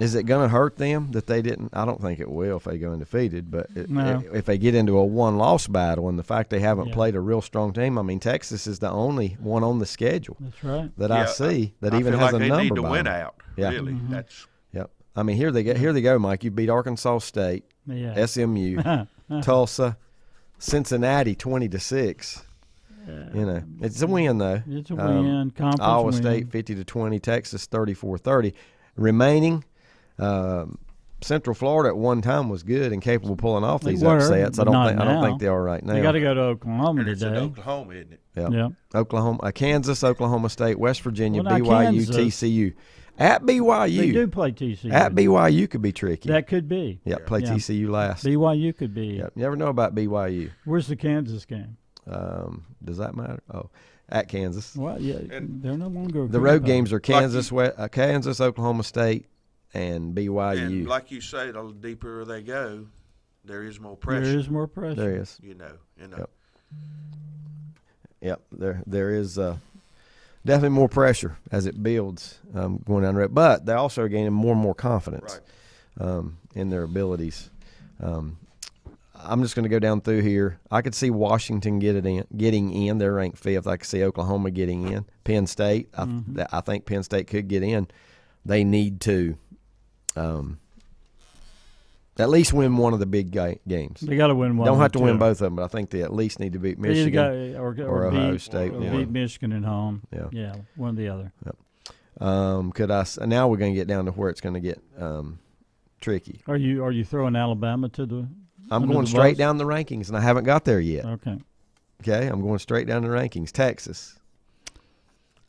Is it going to hurt them that they didn't? I don't think it will if they go undefeated, but if they get into a one-loss battle and the fact they haven't played a real strong team, I mean, Texas is the only one on the schedule. That's right. That I see that even has a number. They need to by win them. out. Really, that's. Yep. I mean, here they go, Mike. You beat Arkansas State, SMU, Tulsa, Cincinnati, 20-6. It's a win though. It's a win. Conference Iowa win. State 50-20, Texas 34-30. Remaining, Central Florida at one time was good and capable of pulling off these upsets. I don't think they are right now. They got to go to Oklahoma and today. It's in Oklahoma, isn't it? Yeah. Oklahoma, Kansas, Oklahoma State, West Virginia, Well, now BYU, Kansas, TCU. At BYU, they do play TCU. At BYU could be tricky. That could be. Play TCU last. BYU could be. You never know about BYU. Where's the Kansas game? Does that matter? Oh, at Kansas. Well, they're no longer. The road games are Kansas, Kansas, Oklahoma State, and BYU. And like you say, the deeper they go, there is more pressure. There is more pressure. There is. Yep. There is definitely more pressure as it builds going down the road. But they also are gaining more and more confidence in their abilities. I'm just going to go down through here. I could see Washington getting in. They're ranked 5th. I could see Oklahoma getting in. Penn State, I think Penn State could get in. They need to at least win one of the big games. They got to win one. Don't have to win both of them, but I think they at least need to beat Michigan or Ohio State. Or beat Michigan at home. Yeah, one or the other. Yep. Now we're going to get down to where it's going to get tricky. Are you throwing Alabama to the? I'm going straight down the rankings, and I haven't got there yet. Okay, I'm going straight down the rankings. Texas.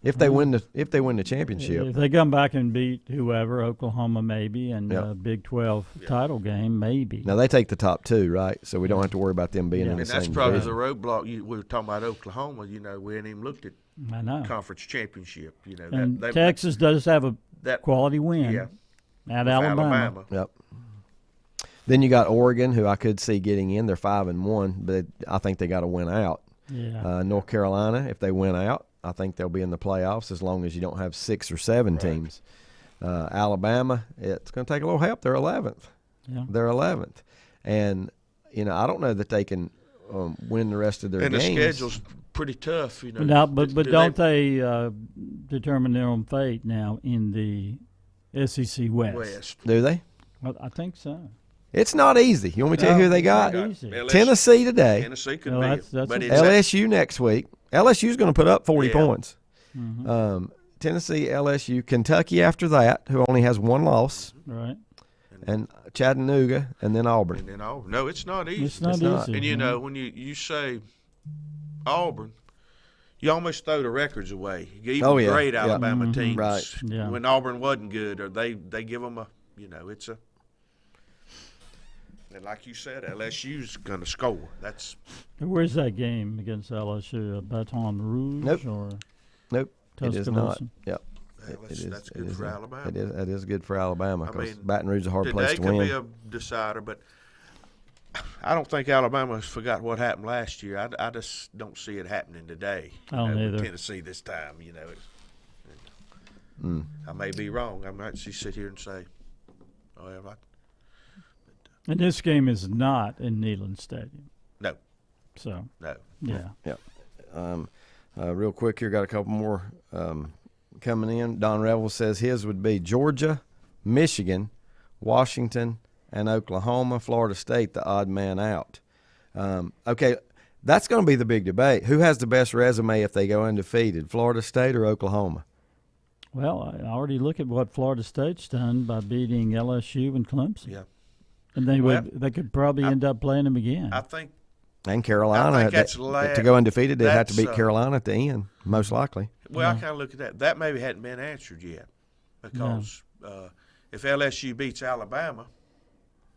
If they win the championship, if they come back and beat whoever, Oklahoma maybe, and Big 12 title game maybe. Now they take the top 2, right? So we don't have to worry about them being in the same. And that's probably division. the roadblock. We were talking about Oklahoma. We hadn't even looked at conference championship. And Texas does have a quality win at Alabama. Yep. Then you got Oregon, who I could see getting in. They're 5-1, but I think they got to win out. Yeah. North Carolina, if they win out, I think they'll be in the playoffs as long as you don't have 6 or 7 teams. Alabama, it's going to take a little help. They're 11th. Yeah. They're 11th. And, I don't know that they can win the rest of their games. And the schedule's pretty tough. But don't they determine their own fate now in the SEC West? Do they? Well, I think so. It's not easy. You want me to tell you who they got? Tennessee today. Tennessee could be it. But LSU next week. LSU's going to put up 40 points. Mm-hmm. Tennessee, LSU, Kentucky after that, who only has 1 loss. Right. And Chattanooga, and then Auburn. No, it's not easy. It's not easy. And, when you say Auburn, you almost throw the records away. Even great Alabama teams. Right. Yeah. When Auburn wasn't good, or they give them it's a. And like you said, LSU's going to score. Where's that game against LSU? Baton Rouge? Nope. It is not. Yep. That's good for Alabama. It is good for Alabama because Baton Rouge is a hard place to win. Today could be a decider, but I don't think Alabama's forgot what happened last year. I just don't see it happening today. I don't either. Tennessee this time, I may be wrong. I might sit here and say, "Oh, yeah, and this game is not in Neyland Stadium. No. So. No. Yeah. Yep. Real quick here, got a couple more coming in. Don Revel says his would be Georgia, Michigan, Washington, and Oklahoma. Florida State, the odd man out. Okay, that's going to be the big debate. Who has the best resume if they go undefeated, Florida State or Oklahoma? Well, I already look at what Florida State's done by beating LSU and Clemson. Yeah. And they could probably end up playing them again. I think. And Carolina, I think that's to go undefeated, they'd have to beat that's, Carolina at the end, most likely. Well, I kind of look at that. That maybe hadn't been answered yet, because if LSU beats Alabama,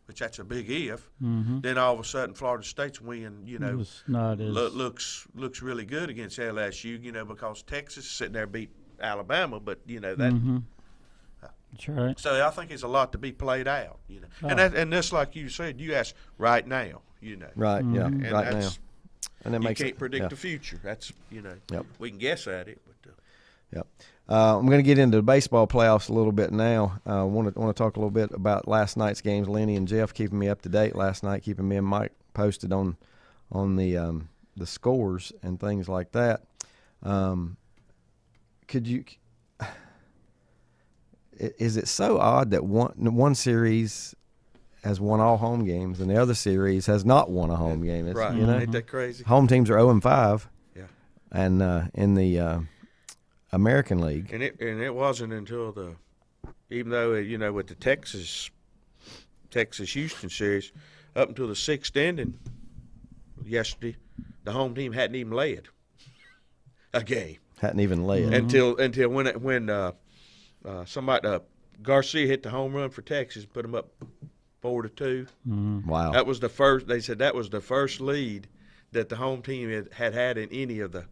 which that's a big if, then all of a sudden Florida State's win, It's not as looks really good against LSU, because Texas is sitting there beat Alabama, but that. That's right. So I think it's a lot to be played out, and that's like you said. You asked right now, Right, yeah, and right now. that's, And that you makes can't predict the future. That's Yep. we can guess at it, but Yep. I'm going to get into the baseball playoffs a little bit now. I want to talk a little bit about last night's games. Lenny and Jeff keeping me up to date last night, keeping me and Mike posted on the scores and things like that. Is it so odd that one series has won all home games and the other series has not won a home game? right, ain't that crazy? Home teams are 0-5. Yeah, and in the American League, and it wasn't until even though with the Texas Houston series, up until the sixth inning yesterday, the home team hadn't even led a game. Hadn't even led until when somebody Garcia hit the home run for Texas, put them up 4-2. Wow, that was the first. They said that was the first lead that the home team had in any of the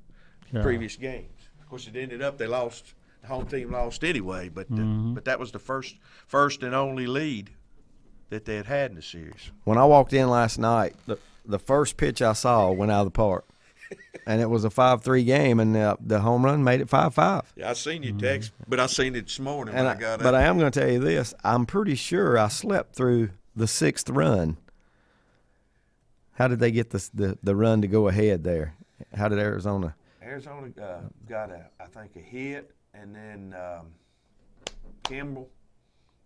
previous games. Of course, it ended up they lost. The home team lost anyway, but that was the first and only lead that they had in the series. When I walked in last night, the first pitch I saw went out of the park, and it was a 5-3 game, and the home run made it 5-5. Yeah, I seen your text, but I seen it this morning when I got up. But I am going to tell you this: I'm pretty sure I slept through the sixth run. How did they get the run to go ahead there? How did Arizona? Arizona got I think a hit, and then Kimball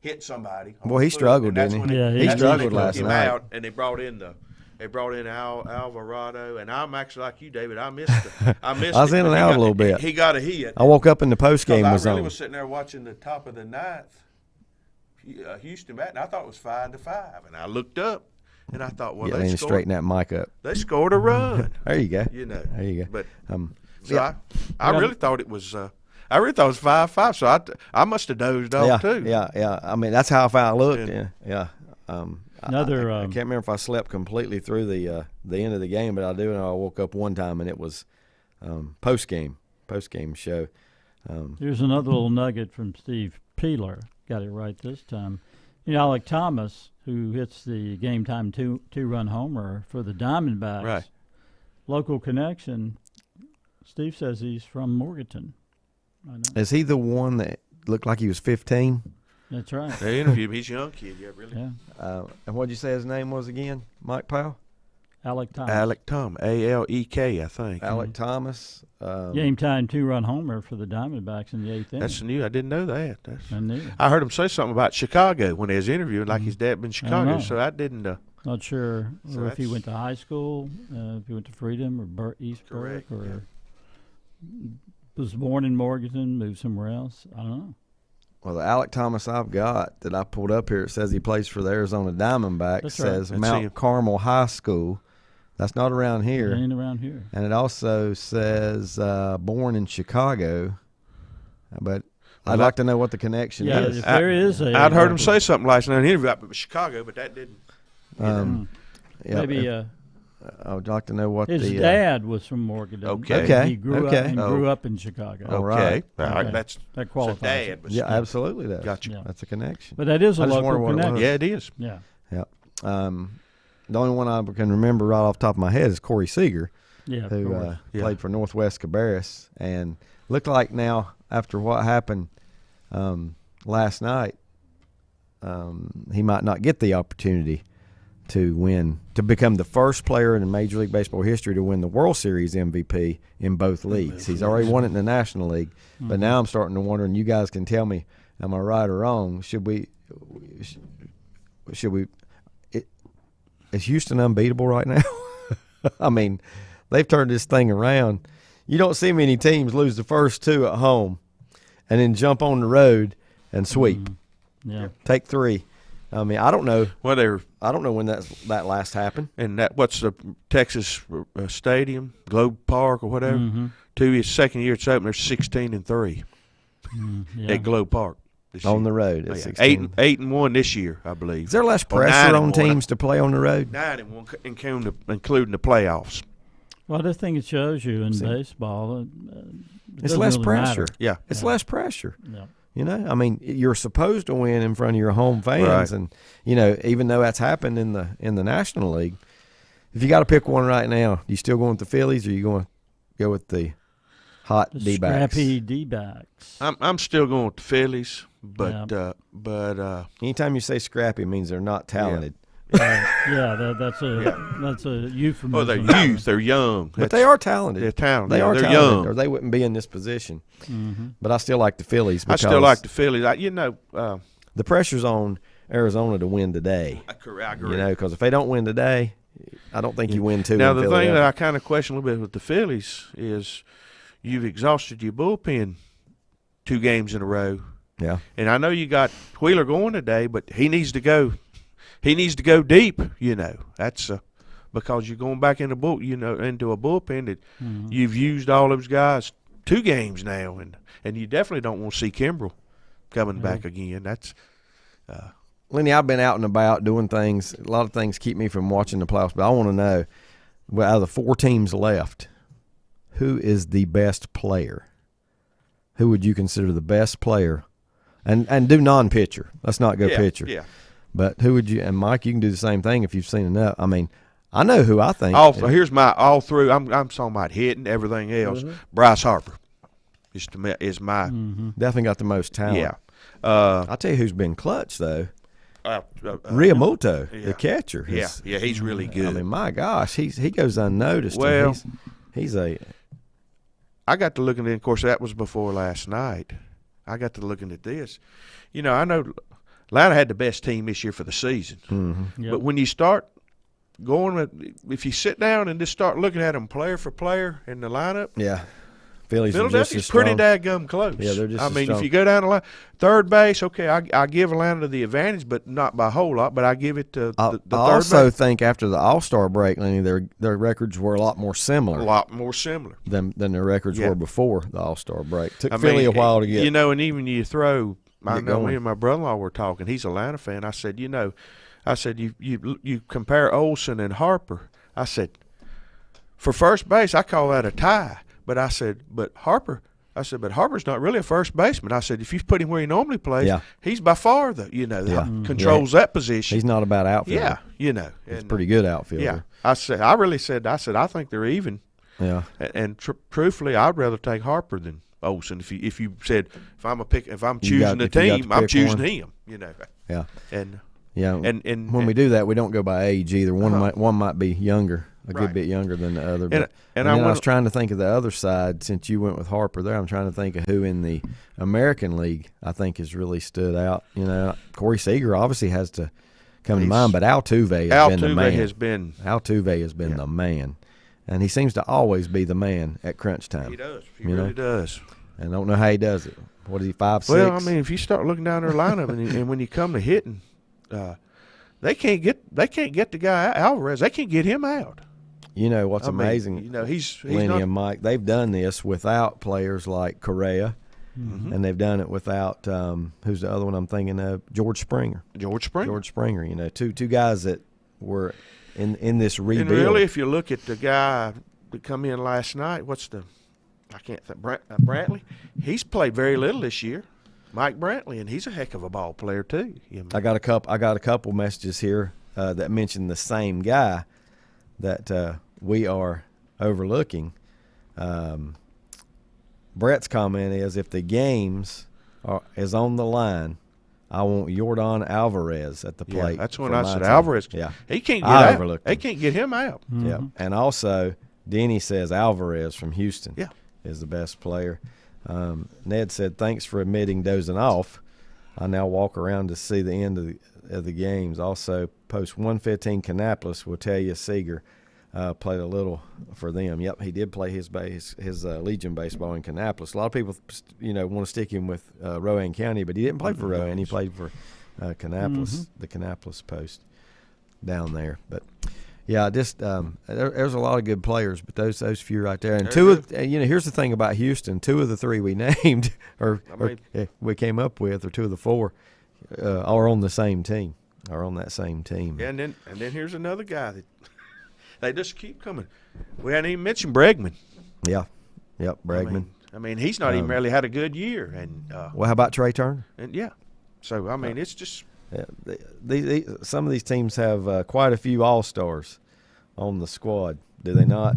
hit somebody. Boy, he struggled, didn't he? Yeah, he struggled last last night. Out, and they brought in Alvarado, and I'm actually like you, David. I missed it. I was in and out a little bit. He got a hit. I woke up in the post game was I really on. was sitting there watching the top of the ninth, Houston bat, and I thought it was 5-5, and I looked up. And I thought, well, they straighten that mic up. They scored a run. There you go. There you go. But I really thought it was. I really thought it was 5-5. So I must have dozed off too. Yeah. I mean, that's how I looked. Yeah. Another. I can't remember if I slept completely through the end of the game, but I do know I woke up one time and it was post game show. Here's another little nugget from Steve Peeler. Got it right this time. Alec Thomas, who hits the game-time two-run homer for the Diamondbacks. Right. Local connection. Steve says he's from Morganton. I know. Is he the one that looked like he was 15? That's right. They interviewed him. He's a young kid. Yeah, really. Yeah. And what did you say his name was again, Mike Powell? Alec Thomas. Alec Thomas, A-L-E-K, I think. Alec Thomas. Game-time two-run homer for the Diamondbacks in the eighth inning. That's new. I didn't know that. I I heard him say something about Chicago when they was interviewing, like his dad been in Chicago. So I didn't. Not sure So if he went to high school, if he went to Freedom or East Burke, or was born in Morganton, moved somewhere else. I don't know. Well, the Alec Thomas I've got that I pulled up here, it says he plays for the Arizona Diamondbacks. That's says right. Mount Carmel High School. That's not around here. It ain't around here. And it also says born in Chicago. But I'd like to know what the connection is. If there is a. I'd heard him say something last night in an interview about Chicago, but that didn't. Maybe I would like to know what his dad was from Morganton. Okay. He grew up in Chicago. All right. That qualifies. So dad was absolutely does. Gotcha. Yeah. That's a connection. But that is a I just local wonder what it was. connection. Yeah, it is. Yeah. Yeah. The only one I can remember right off the top of my head is Corey Seager, Yeah. Of who course. played for Northwest Cabarrus, and looked like now after what happened last night, he might not get the opportunity to become the first player in Major League Baseball history to win the World Series MVP in both leagues. He's already won it in the National League, but now I'm starting to wonder, and you guys can tell me, am I right or wrong? Should we? Is Houston unbeatable right now? I mean, they've turned this thing around. You don't see many teams lose the first two at home and then jump on the road and sweep. Yeah. Take three. I mean, I don't know. Well, I don't know when that last happened. And what's the Texas Stadium, Globe Park, or whatever? To his second year it's open, they're 16-3 at Globe Park. On the road at 16. 8-1 this year, I believe. Is there less pressure on teams to play on the road? 9-1, including the playoffs. Well, I think it shows you in baseball. It's less really pressure. matter. Yeah. It's less pressure. Yeah. You know, I mean, you're supposed to win in front of your home fans, Right. and you know, even though that's happened in the National League, if you got to pick one right now, you still going with the Phillies, or you going to go with the hot The D-backs? scrappy D-backs. I'm still going with the Phillies, but Anytime you say scrappy, it means they're not talented. That's a euphemism. oh, they're youth, they're young, But they are talented. They're talented. They are they're talented, young. or they wouldn't be in this position. But I still like the Phillies. I Because still like the Phillies. the pressure's on Arizona to win today. I agree. You know, because if they don't win today, I don't think you win two. Now in the thing Philadelphia. that I kind of question a little bit with the Phillies is you've exhausted your bullpen 2 games in a row. Yeah. And I know you got Wheeler going today, but he needs to go. He needs to go deep. You know, that's because you're going back in the into a bullpen that you've used all those guys 2 games now, and you definitely don't want to see Kimbrel coming back again. That's Lenny, I've been out and about doing things. A lot of things keep me from watching the playoffs, but I want to know, well, out of the 4 teams left, who is the best player? Who would you consider the best player? And do non-pitcher. Let's not go pitcher. Yeah. But who would you – and, Mike, you can do the same thing if you've seen enough. I mean, I know who I think. Here's my all through. I'm talking about hitting, everything else. Bryce Harper is my definitely got the most talent. yeah. I'll tell you who's been clutch, though. Riamoto, the catcher. He's really good. I mean, my gosh, he goes unnoticed. Well, he's a – I got to looking at, of course, that was before last night. I got to looking at this. You know, I know Atlanta had the best team this year for the season. Yep. But when you start going with, if you sit down and just start looking at them player for player in the lineup, yeah. Phillies are just Philadelphia's as pretty strong. daggum close. Yeah, they're just I as mean, strong. if you go down the line, third base, okay, I give Atlanta the advantage, but not by a whole lot. But I give it to I the third also base. think after the All-Star break, Lenny, their records were a lot more similar A lot more similar. than their records Yeah. were before the All-Star break. Took I Philly mean, a while to get. You know, and even you throw. I Get know going. me and my brother-in-law were talking. He's an Atlanta fan. I said, you compare Olsen and Harper. I said, for first base, I call that a tie. But I said, but Harper's not really a first baseman. I said, if you put him where he normally plays, Yeah. he's by far controls that position. He's not a bad outfielder. Yeah, you know, He's a pretty good outfielder. Yeah, I said, I think they're even. Yeah. And truthfully, I'd rather take Harper than Olsen. If you said if I'm got- choosing the if you got team, to I'm pick choosing one. him. You know, Yeah. and Yeah. and when we do that, we don't go by age either. One might be younger, a good Right. bit younger than the other. And- But, and then I I was wanna- trying to think of the other side. Since you went with Harper there, I'm trying to think of who in the American League I think has really stood out. You know, Corey Seager obviously has to come to mind, but Altuve has been the man. Altuve has been the man, and he seems to always be the man at crunch time. he does. He You know? really does. And I don't know how he does it. What is he, 5'6"? Well, I mean, if you start looking down their lineup, and when you come to hitting, they can't get the guy Alvarez. They can't get him out. You know what's I mean, amazing? you know, he's Lenny not. and Mike, they've done this without players like Correa, and they've done it without who's the other one I'm thinking of? George Springer. George Springer. George Springer. You know, two guys that were in this rebuild. And really, if you look at the guy that come in last night, I can't think. Brantley. He's played very little this year. Mike Brantley, and he's a heck of a ball player too. You know. I got a couple messages here that mention the same guy that we are overlooking. Brett's comment is if the games is on the line, I want Jordan Alvarez at the plate. That's when for I my said team. Alvarez. Yeah, He can't get I out. overlooked They him. can't get him out. Yeah, and also Denny says Alvarez from Houston. Yeah. Is the best player. Ned said, "Thanks for admitting dozing off. I now walk around to see the end of the games. Also, post 115 Kannapolis will tell you Seeger played a little for them. Yep, he did play his Legion baseball in Kannapolis. A lot of people, want to stick him with Rowan County, but he didn't play for Rowan. He played for Kannapolis, the Kannapolis Post down there. But yeah, just there's a lot of good players, but those few right there. And here's the thing about Houston: 2 of the 3 we named, we came up with, or 2 of the 4, are on the same team. Are on that same team. Yeah, and then here's another guy that they just keep coming. We hadn't even mentioned Bregman. Yeah, yep, Bregman. I mean, he's not even really had a good year. And well, how about Trey Turner? And yeah, so I mean, it's just. Yeah, some of these teams have quite a few all-stars on the squad, do they not?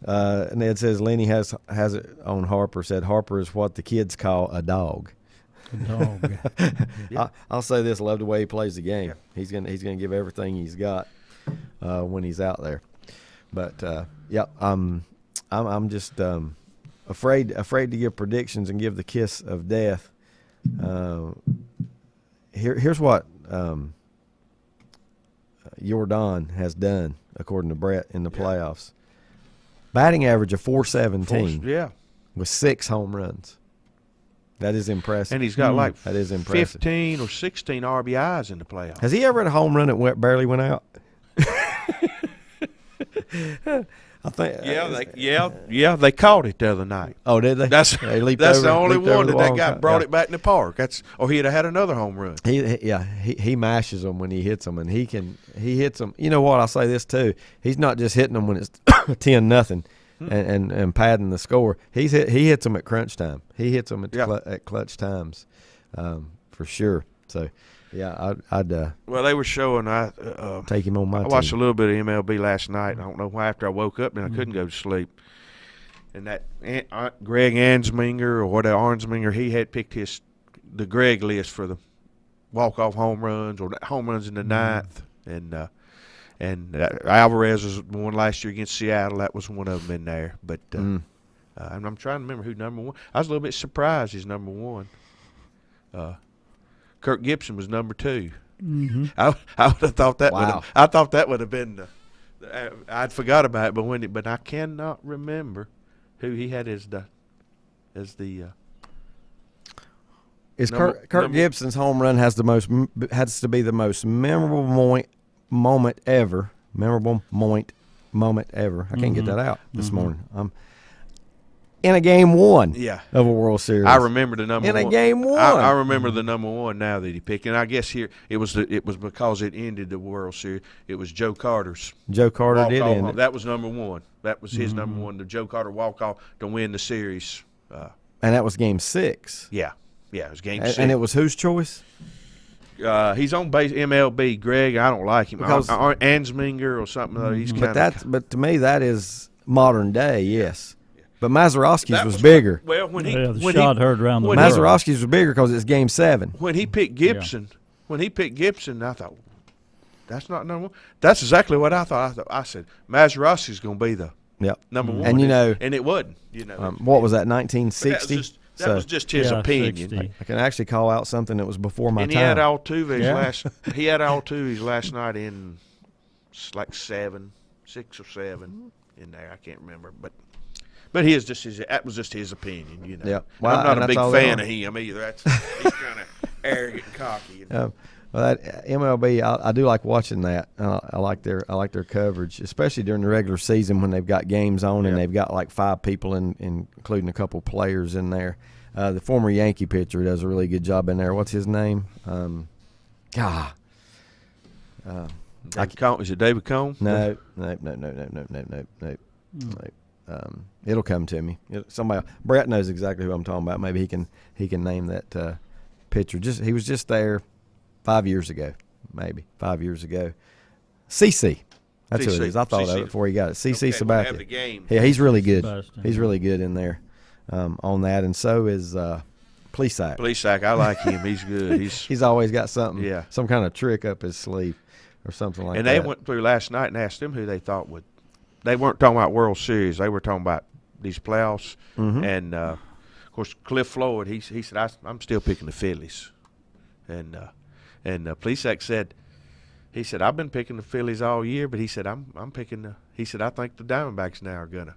Ned says Lenny has it on Harper. Said Harper is what the kids call a dog. A dog. Yeah. I'll say this: I love the way he plays the game. Yeah. He's gonna give everything he's got when he's out there. But I'm just afraid to give predictions and give the kiss of death. Here's what Jordan has done, according to Brett, in the playoffs. Batting average of .417 with 6 home runs. That is impressive. And he's got that is impressive. 15 or 16 RBIs in the playoffs. Has he ever had a home run that barely went out? I think. They caught it the other night. Oh, did they? That's the only one that guy brought yeah. it back in the park. Or he'd have had another home run. He mashes them when he hits them, and he hits them. You know what? I'll say this too. He's not just hitting them when it's 10-0 and padding the score. He hits them at crunch time. He hits them at clutch times, for sure. So. Yeah, I'd well, they were showing. Take him on my team. I watched a little bit of MLB last night. I don't know why. After I woke up, and I couldn't go to sleep. And that Greg Ansminger or whatever Arnsminger, he had picked the Greg list for the walk-off home runs or home runs in the ninth. And Alvarez was one last year against Seattle. That was one of them in there. But and I'm trying to remember who number 1. I was a little bit surprised he's number 1. Kirk Gibson was number 2. Mm-hmm. I would have thought that. Wow. I thought that would have been. I'd forgot about it, but I cannot remember who he had as the. Kirk Gibson's home run has to be the most memorable moment ever. Memorable moment ever. I can't get that out this morning. In a game 1 of a World Series. I remember the number 1. In a game 1. I remember the number 1 now that he picked. And I guess here it was because it ended the World Series. It was Joe Carter's. Joe Carter did end it. That was number 1. That was his number 1. The Joe Carter walk-off to win the series. And that was game 6. Yeah. Yeah, it was game 6. And it was whose choice? He's on base MLB. Greg, I don't like him. Ansminger or something. He's kind of. But to me, that is modern day, yes. But Mazeroski's was bigger. Well, when he shot heard around the world. Mazeroski's was bigger because it's game 7. When he picked Gibson, I thought that's not number 1. That's exactly what I thought. I said Mazeroski's going to be the number 1. And and it wasn't. What was that? 1960. That was just his opinion. 60. I can actually call out something that was before my time. And he had Altuve's last night in like 6 or 7 in there. I can't remember, but that was just his opinion, Yeah. Well, I'm not a big fan of him either. He's kind of arrogant and cocky. Well, that MLB, I do like watching that. I like their coverage, especially during the regular season when they've got games on and they've got like 5 people including a couple players in there. The former Yankee pitcher does a really good job in there. What's his name? Is it David Cone? No. It'll come to me. Somebody, Brett knows exactly who I'm talking about. Maybe he can name that pitcher. He was just there 5 years ago, maybe 5 years ago. CC, that's who it is. I thought of it before he got it. CC Sabathia. The game. Yeah, he's really good. He's really good in there. on that, and so is Plesac. Plesac, I like him. He's good. He's always got something, Yeah. some kind of trick up his sleeve or something like And that. they went through last night and asked them who they thought would. They weren't talking about World Series. They were talking about these playoffs. Mhm. And, of course, Cliff Floyd, he said, I'm still picking the Phillies. And Plesac said, he said, I've been picking the Phillies all year, but he said, I'm picking he said, I think the Diamondbacks now are going to.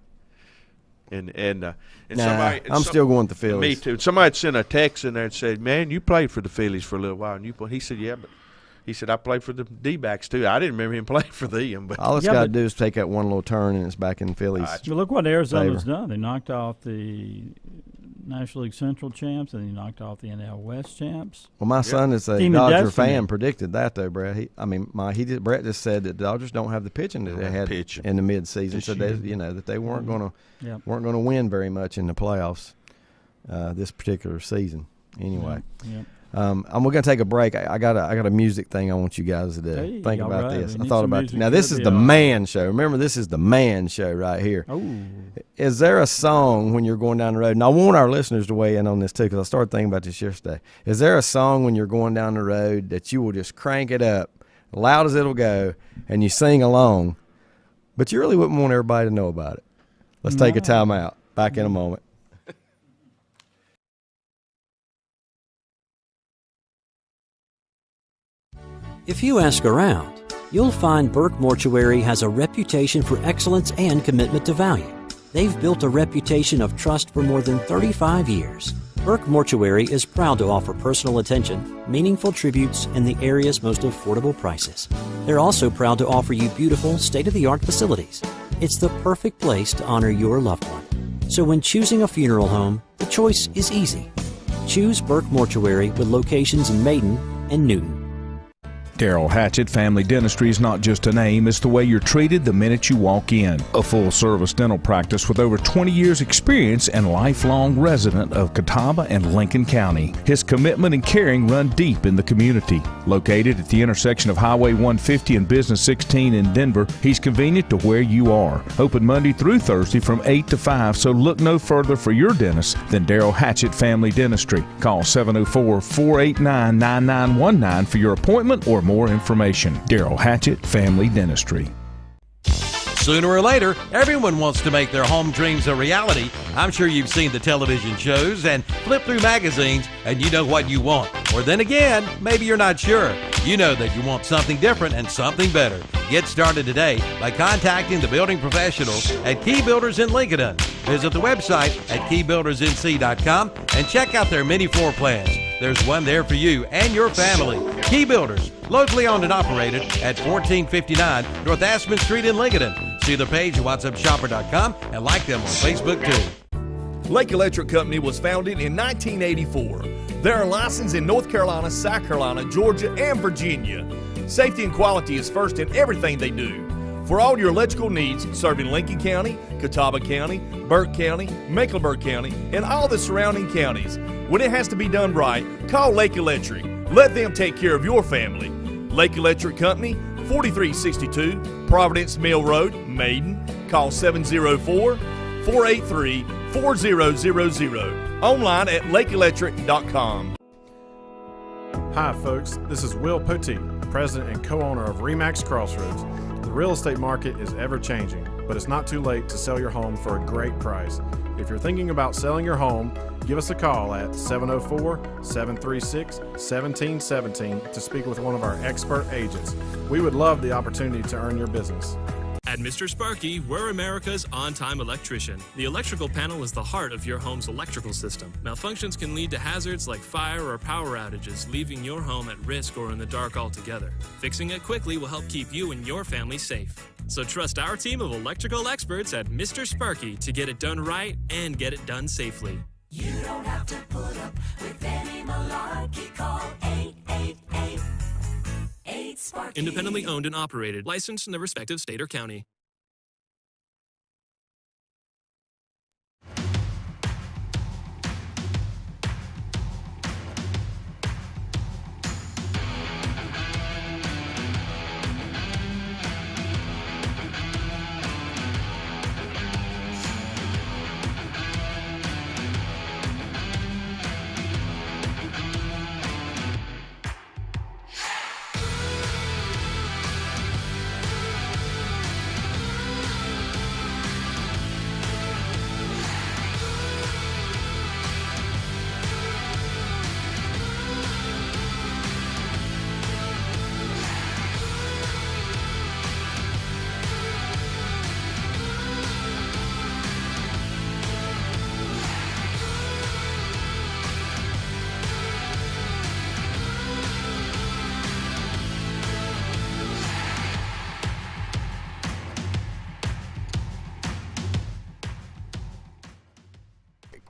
I'm still going with the Phillies. Me too. Somebody had sent a text in there and said, man, you played for the Phillies for a little while. And he said, yeah, but he said, I played for the D-backs too. I didn't remember him playing for them. But All it's got to do is take that one little turn, and it's back in Phillies. But look what Arizona's favor. done. They knocked off the National League Central champs, and they knocked off the NL West champs. Well, my son is a Team of Dodger destiny. fan. Predicted that though, Brett. Brett just said that the Dodgers don't have the pitching that they had pitching in the midseason. this So year. that they weren't going Yep. to win very much in the playoffs this particular season. Anyway, Yep. we're going to take a break. I got a music thing I want you guys to do. Hey, Think all about right. this. We I need thought some about music now. This for is the, the man show. Remember, this is the man show right here. Oh, Is there a song when you're going down the road? And I want our listeners to weigh in on this too, because I started thinking about this yesterday. Is there a song when you're going down the road that you will just crank it up, loud as it'll go, and you sing along, but you really wouldn't want everybody to know about it? Let's take a time out. Back in a moment. If you ask around, you'll find Burke Mortuary has a reputation for excellence and commitment to value. They've built a reputation of trust for more than 35 years. Burke Mortuary is proud to offer personal attention, meaningful tributes, and the area's most affordable prices. They're also proud to offer you beautiful, state-of-the-art facilities. It's the perfect place to honor your loved one. So when choosing a funeral home, the choice is easy. Choose Burke Mortuary with locations in Maiden and Newton. Daryl Hatchett Family Dentistry is not just a name, it's the way you're treated the minute you walk in. A full-service dental practice with over 20 years experience and lifelong resident of Catawba and Lincoln County. His commitment and caring run deep in the community. Located at the intersection of Highway 150 and Business 16 in Denver, he's convenient to where you are. Open Monday through Thursday from 8 to 5, so look no further for your dentist than Daryl Hatchett Family Dentistry. Call 704-489-9919 for your appointment or more information. Daryl Hatchett Family Dentistry. Sooner or later, everyone wants to make their home dreams a reality. I'm sure you've seen the television shows and flipped through magazines and you know what you want. Or then again, maybe you're not sure. You know that you want something different and something better. Get started today by contacting the building professionals at Key Builders in Lincoln. Visit the website at keybuildersnc.com and check out their many floor plans. There's one there for you and your family. Key Builders, locally owned and operated at 1459 North Aspen Street in Lincoln. See the page at whatsupshopper.com and like them on Facebook too. Lake Electric Company was founded in 1984. They are licensed in North Carolina, South Carolina, Georgia, and Virginia. Safety and quality is first in everything they do. For all your electrical needs, serving Lincoln County, Catawba County, Burke County, Mecklenburg County, and all the surrounding counties. When it has to be done right, call Lake Electric. Let them take care of your family. Lake Electric Company, 4362 Providence Mill Road, Maiden. Call 704-483-4000. Online at lakeelectric.com. Hi folks, this is Will Poteet, President and co-owner of RE/MAX Crossroads. The real estate market is ever changing, but it's not too late to sell your home for a great price. If you're thinking about selling your home, give us a call at 704-736-1717 to speak with one of our expert agents. We would love the opportunity to earn your business. At Mr. Sparky, we're America's on-time electrician. The electrical panel is the heart of your home's electrical system. Malfunctions can lead to hazards like fire or power outages, leaving your home at risk or in the dark altogether. Fixing it quickly will help keep you and your family safe. So trust our team of electrical experts at Mr. Sparky to get it done right and get it done safely. You don't have to put up with any malarkey. Call 888-8-SPARKY. Independently owned and operated, licensed in the respective state or county.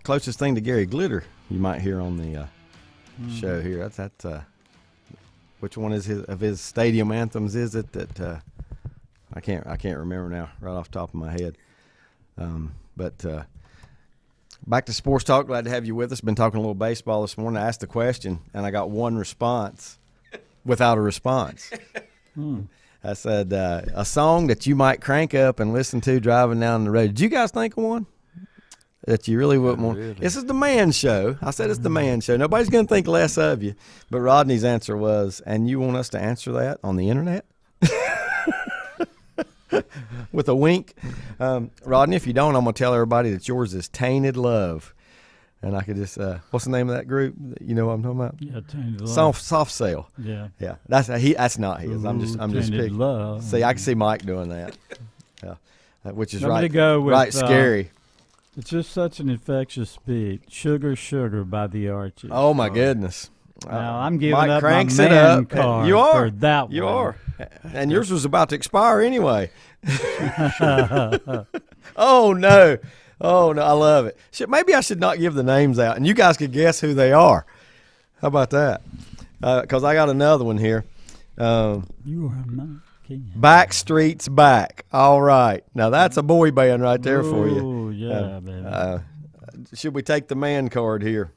closest thing to Gary Glitter you might hear on the show here. That's which one is of his stadium anthems is it that I can't remember now right off the top of my head. But back to Sports Talk. Glad to have you with us. Been talking a little baseball this morning. I asked the question, and I got one response without a response. I said, a song that you might crank up and listen to driving down the road. Did you guys think of one that you really wouldn't want? Really? This is the man show. I said it's the man show. Nobody's going to think less of you. But Rodney's answer was, and you want us to answer that on the internet? With a wink. Rodney, if you don't, I'm going to tell everybody that yours is Tainted Love. And I could just, what's the name of that group? You know what I'm talking about? Yeah, Tainted Love. Soft Cell. Yeah. Yeah. That's not his. I'm just Tainted picking. Love. See, I can see Mike doing that. Yeah. Which is I'm gonna right. go with, right scary. It's just such an infectious beat. Sugar, Sugar by the Archies. Oh my goodness. Now I'm giving Mike up my cranks it man up. card You are. for that You one. are. And yours was about to expire anyway. Oh no. Oh no, I love it. Maybe I should not give the names out, and you guys could guess who they are. How about that? Because I got another one here. You are my king. Backstreet's Back. All right. Now that's a boy band right there for you. Oh yeah, baby. Should we take the man card here?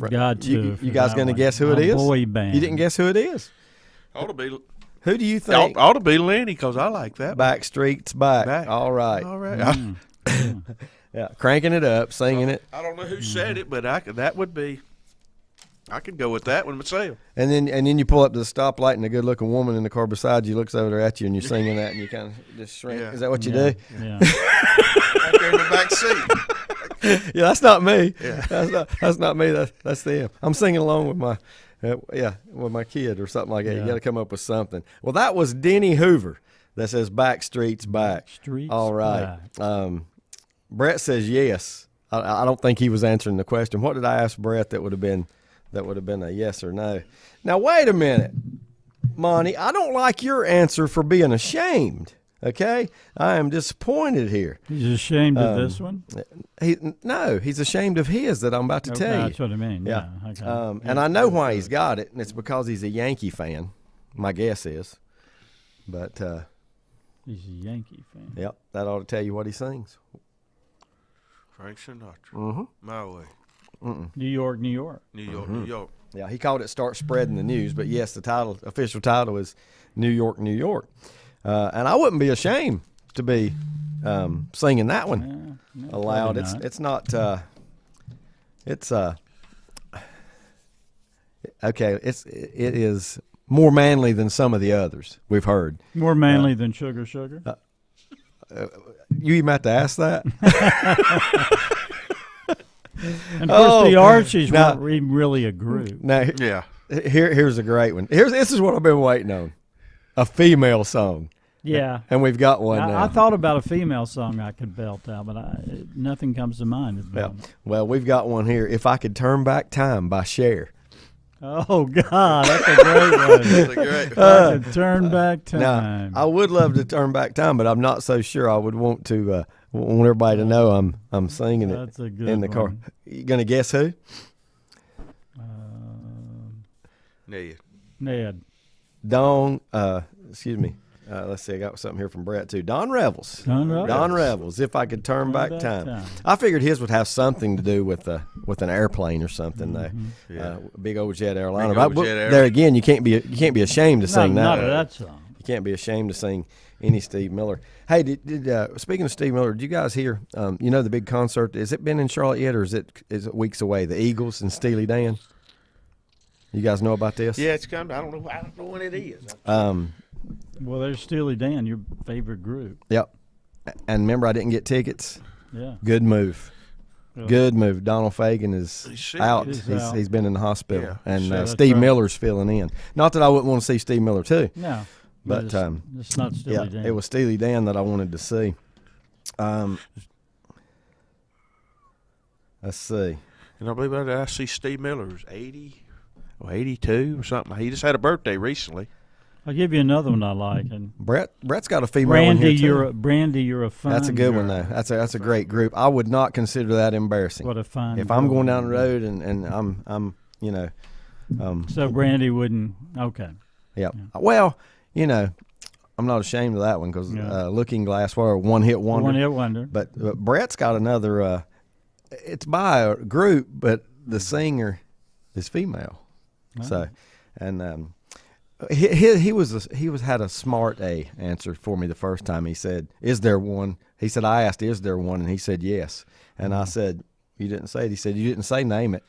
Got to. You guys going to guess who it is? Boy band. You didn't guess who it is. Ought to be. Who do you think? Ought to be Lenny because I like that. Backstreet's Back. All right. All right. Yeah, cranking it up, singing it. I don't know who said it, but that would be. I could go with that one myself. And then you pull up to the stoplight, and a good-looking woman in the car beside you looks over there at you, and you're singing that, and you kind of just shrink. Yeah. Is that what you do? Yeah. Right there in the back seat. Yeah, that's not me. Yeah. That's not me. That's them. I'm singing along with my with my kid or something like that. Yeah. You got to come up with something. Well, that was Denny Hoover that says Backstreet's Back. Streets All right. Back. Brett says yes. I don't think he was answering the question. What did I ask Brett that would have been a yes or no? Now wait a minute, Monty. I don't like your answer for being ashamed. Okay, I am disappointed here. He's ashamed of this one? He's ashamed of his that I'm about to tell you. That's what I mean. Yeah. Okay. And I know why he's got it, and it's because he's a Yankee fan. My guess is, but he's a Yankee fan. Yep, that ought to tell you what he sings. Frank Sinatra. Mm-hmm. My way. New York, New York. New York, New York. Yeah, he called it "Start Spreading the News," but yes, the official title is "New York, New York." And I wouldn't be ashamed to be singing that one aloud. It's not. It's okay. It is more manly than some of the others we've heard. More manly than Sugar, Sugar. You even have to ask that. And of course, the Archies weren't even really a group. Now, Yeah. here's a great one. This is what I've been waiting on: a female song. Yeah. And we've got one now. I thought about a female song I could belt out, but nothing comes to mind at the moment. Well, we've got one here. "If I Could Turn Back Time" by Cher. Oh, God, that's a great one. That's a great If I could turn back time. Now, I would love to turn back time, but I'm not so sure I would want to want everybody to know I'm singing That's a it good in the car. one. You gonna guess who? Ned. Don. Excuse me. Let's see. I got something here from Brett too. Don Revels. Don Revels. "If I Could Turn Back Time." I figured his would have something to do with an airplane or something. Yeah. Big old jet airliner. Big old jet airliner. There again, you can't be ashamed to sing that. Not that song. You can't be ashamed to sing any Steve Miller. Hey, did speaking of Steve Miller, did you guys hear? The big concert. Has it been in Charlotte yet, or is it weeks away? The Eagles and Steely Dan. You guys know about this? Yeah, it's coming. I don't know when it is. Well, there's Steely Dan, your favorite group. Yep. And remember, I didn't get tickets. Yeah. Good move. Really? Good move. Donald Fagen is out. He's He's out. He's been in the hospital, Yeah. and That's Steve right. Miller's filling in. Not that I wouldn't want to see Steve Miller too. No. But it's not Steely Dan. it was Steely Dan that I wanted to see. Let's see. And I believe I see Steve Miller's 80 or 82 or something. He just had a birthday recently. I'll give you another one I like. And Brett's got a female one here too. Brandy, you're a fun. That's a good one girl. though. That's a great group. I would not consider that embarrassing. What a fun. If I'm girl. going down the road and I'm So Brandy wouldn't. Okay. Yeah. Well, I'm not ashamed of that one because Looking Glass, one hit wonder. One hit wonder. But Brett's got another. It's by a group, but the singer is female. Oh. So, and he had a smart answer for me the first time. He said, "Is there one?" He said, "I asked, is there one?" And he said, "Yes." And I said, "You didn't say it." He said, "You didn't say name it."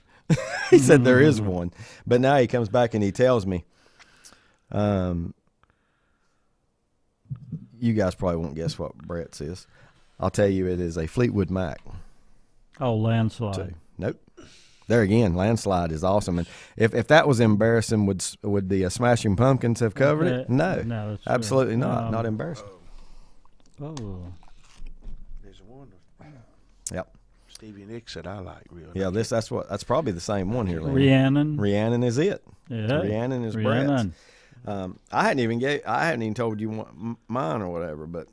He said, "There is one." But now he comes back and he tells me, you guys probably won't guess what Brett's is. I'll tell you, it is a Fleetwood Mac. Oh, Landslide. Nope. There again, Landslide is awesome. And if that was embarrassing, would the Smashing Pumpkins have covered it? No, that's absolutely true. not. Not embarrassing. Oh. There's one. Yep. Stevie Nicks that I like real. Yeah, that's probably the same one here. Rhiannon. Rhiannon is it. Yeah. Rhiannon is Rhiannon. Brett's. I hadn't even told you mine or whatever, but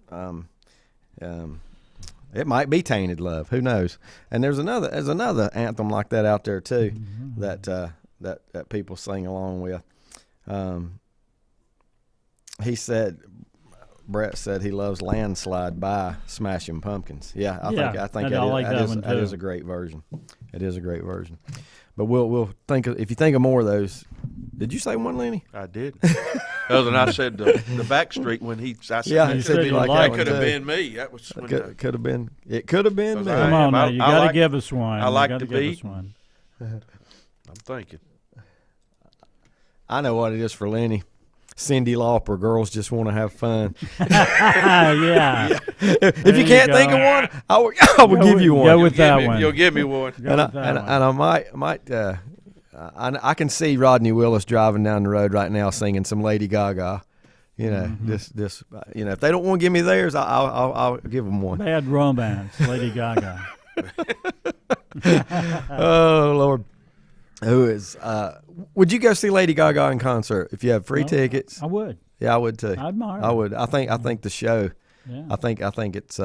it might be Tainted Love. Who knows? And there's another anthem like that out there too, that people sing along with. Brett said he loves Landslide by Smashing Pumpkins. Yeah, I think that is a great version. It is a great version. But we'll think if you think of more of those. Did you say one, Lenny? I did. Other than I said the Backstreet when he said he said that like that could have too. been me. That was could have been. It could have been me. Come on now, you got to give us one. I like the give beat. us one. I'm thinking. I know what it is for Lenny. Cyndi Lauper, Girls Just Want to Have Fun. Yeah. If you can't think of one, I will give you one. Go with that one. You'll give me one. And I might. I can see Rodney Willis driving down the road right now singing some Lady Gaga. If they don't want to give me theirs, I'll give them one. Bad Romance, Lady Gaga. Oh Lord. Who is? Would you go see Lady Gaga in concert if you have free tickets? I would. Yeah, I would too. I admire. I would. I think the show. Yeah. I think it's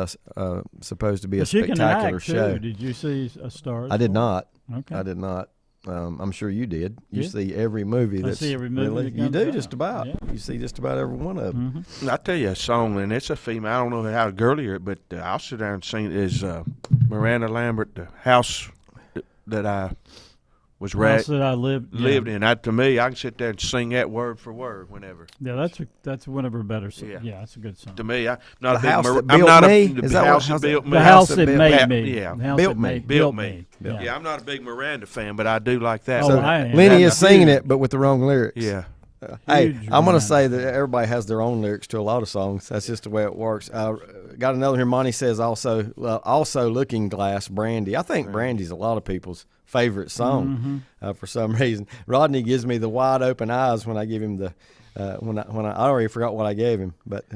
supposed to be a But you can spectacular act, show. too. Did you see A Star Is I did Born? not. Okay. I did not. I'm sure you did. You Yeah. see every movie. I see every movie that you comes do out. just about. Yeah. You see just about every one of them. I tell you a song, and it's a female. I don't know how girlier, but I'll sit down and sing it. Is Miranda Lambert, The House That I Was House That I Lived in. To me, I can sit there and sing that word for word whenever. Yeah, that's one of her better songs. Yeah. Yeah, that's a good song. To me, I'm not The a big House That I'm Built not Me? the Is that house what- that built me. The House That Made Me. Yeah. The House Built That Me. Built me. Yeah. Yeah, I'm not a big Miranda fan, but I do like that. Oh, So I am. Lenny is Huge. singing it, but with the wrong lyrics. Yeah. Hey, Huge I'm going to Miranda say that everybody has their own lyrics to a lot of songs. That's just the way it works. Got another here. Monty says also Looking Glass, Brandy. I think Brandy's a lot of people's favorite song for some reason. Rodney gives me the wide open eyes when I give him the when I already forgot what I gave him, but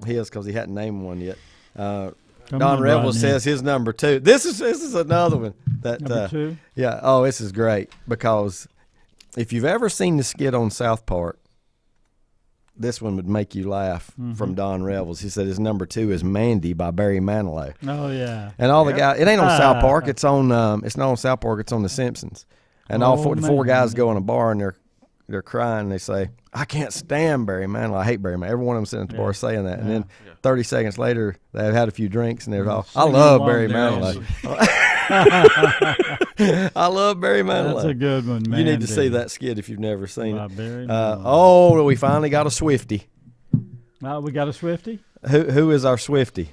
he is because he hadn't named one yet. Come Don on, Revel Rodney. says his number 2. This is another one that Number 2? yeah. Oh, this is great because if you've ever seen the skit on South Park, this one would make you laugh from Don Revels. He said his number 2 is Mandy by Barry Manilow. Oh yeah. And all the guys, it ain't on South Park. It's on. It's not on South Park. It's on The Simpsons. And all the four guys go in a bar and they're crying. And they say, "I can't stand Barry Manilow. I hate Barry Manilow." Every one of them sitting at the bar saying that. And then 30 seconds later, they've had a few drinks and they're all, "I love Barry Manilow." I love Barry Manilow. That's a good one, man. You need to see that skit if you've never seen By it. Barry We finally got a Swiftie. We got a Swiftie? Who is our Swiftie?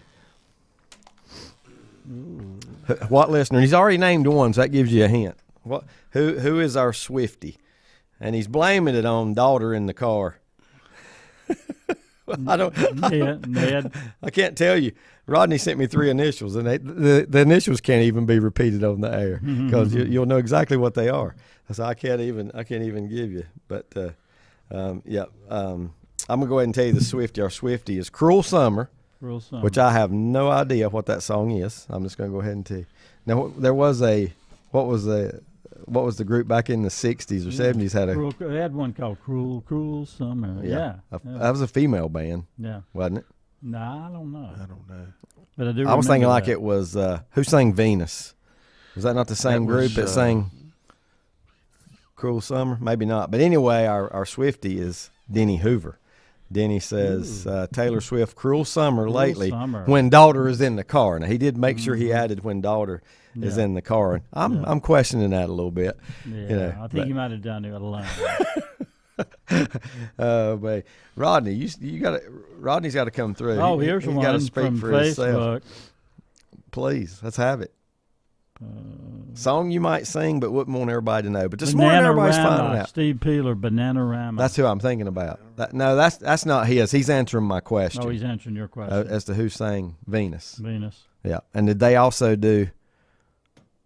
What listener? He's already named one, so that gives you a hint. Who is our Swiftie? And he's blaming it on daughter in the car. Ned. I can't tell you. Rodney sent me 3 initials, and the initials can't even be repeated on the air because you'll know exactly what they are. So I can't even give you. But I'm gonna go ahead and tell you the Swiftie. Our Swiftie is "Cruel Summer," which I have no idea what that song is. I'm just gonna go ahead and tell you. Now there was what was the what was the group back in the 60s or 70s had a. They had one called Cruel Summer. Yeah. That was a female band. Yeah. Wasn't it? Nah, I don't know. But I was thinking like it was who sang Venus? Was that not the same group that sang Cruel Summer? Maybe not. But anyway, our Swiftie is Denny Hoover. Denny says Taylor Swift, Cruel Summer lately when daughter is in the car. Now, he did make sure he added when daughter is in the car. And I'm questioning that a little bit. Yeah, I think he might have done it alone. But Rodney, Rodney's got to come through. Oh, here's one got to speak from for Facebook. himself. Please, let's have it. Song you might sing, but wouldn't want everybody to know. But this morning, everybody's finding out. Steve Peeler, Bananarama. That's who I'm thinking about. That's not his. He's answering my question. Oh, he's answering your question. As to who sang Venus. Venus. Yeah. And did they also do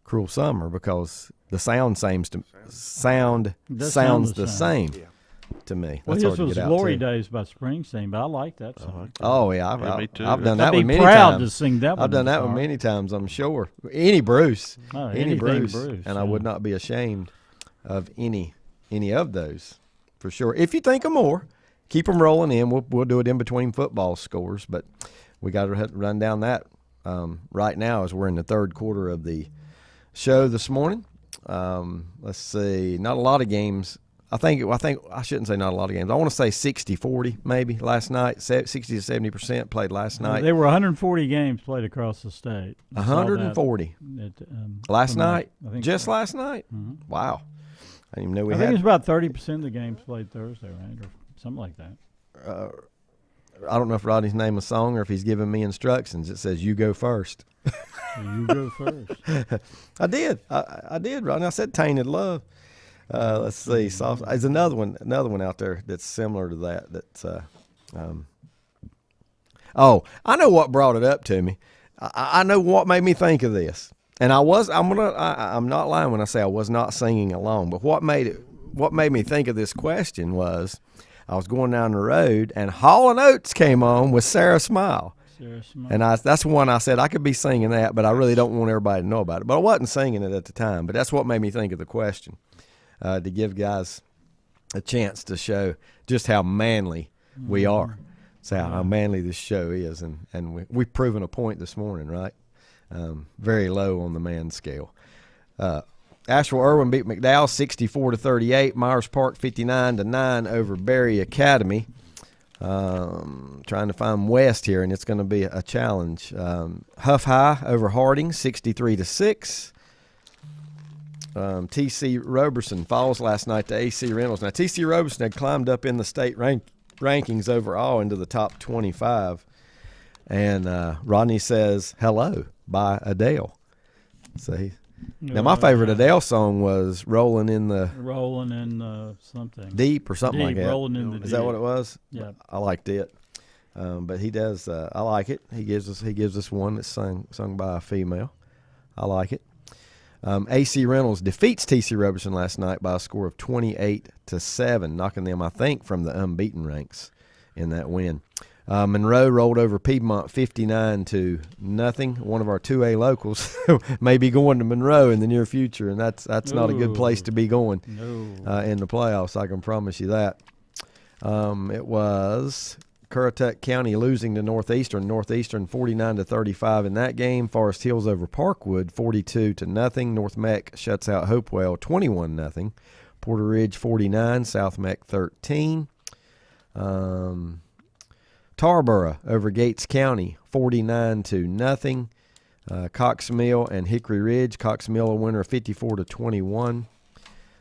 Cruel Summer? Because the sound sounds the same to me. Well, That's this was Glory Days by Springsteen, but I like that song. Oh, yeah. Me too. I've done that one many proud times. to sing that one. I've done that one many times, I'm sure. Any Bruce. Oh, any Bruce. And I yeah. would not be ashamed of any of those, for sure. If you think of more, keep them rolling in. We'll do it in between football scores, but we got to run down that right now as we're in the third quarter of the show this morning. Let's see. Not a lot of games. I think I shouldn't say not a lot of games. I want to say 60-40 maybe last night. 60 to 70% played last night. There were 140 games played across the state. 140 last night. Just last night. Mm-hmm. Wow. I didn't even know we I had. think it's about 30% of the games played Thursday, right, or something like that. I don't know if Rodney's named a song or if he's giving me instructions. It says you go first. You go first. I did. I did, Rodney. I said Tainted Love. Let's see. There's another one out there that's similar to that. That's I know what brought it up to me. I know what made me think of this. And I'm not lying when I say I was not singing along. But what made me think of this question was I was going down the road and Hall & Oates came on with Sarah Smile. And that's one I said I could be singing that, but I really don't want everybody to know about it. But I wasn't singing it at the time. But that's what made me think of the question. To give guys a chance to show just how manly we are. So how manly this show is. And we've proven a point this morning, right? Very low on the man scale. Asheville Irwin beat McDowell 64-38. Myers Park 59-9 over Berry Academy. Trying to find West here, and it's going to be a challenge. Huff High over Harding 63-6. T.C. Roberson falls last night to A.C. Reynolds. Now, T.C. Roberson had climbed up in the state rankings overall into the top 25. And Rodney says, Hello by Adele. See? Now, my favorite Adele song was Rolling in something. Deep or something like that. Rolling in the Deep. Is that what it was? Yeah. I liked it. But he does, I like it. He gives us one that's sung by a female. I like it. A.C. Reynolds defeats T.C. Roberson last night by a score of 28-7, knocking them, I think, from the unbeaten ranks in that win. Monroe rolled over Piedmont 59-0. One of our 2A locals may be going to Monroe in the near future, and that's not a good place to be going in the playoffs. I can promise you that. It was Currituck County losing to Northeastern 49-35 in that game. Forest Hills over Parkwood 42-0. North Meck shuts out Hopewell 21-0. Porter Ridge 49, South Meck 13. Tarboro over Gates County 49-0. Cox Mill and Hickory Ridge. Cox Mill a winner 54-21.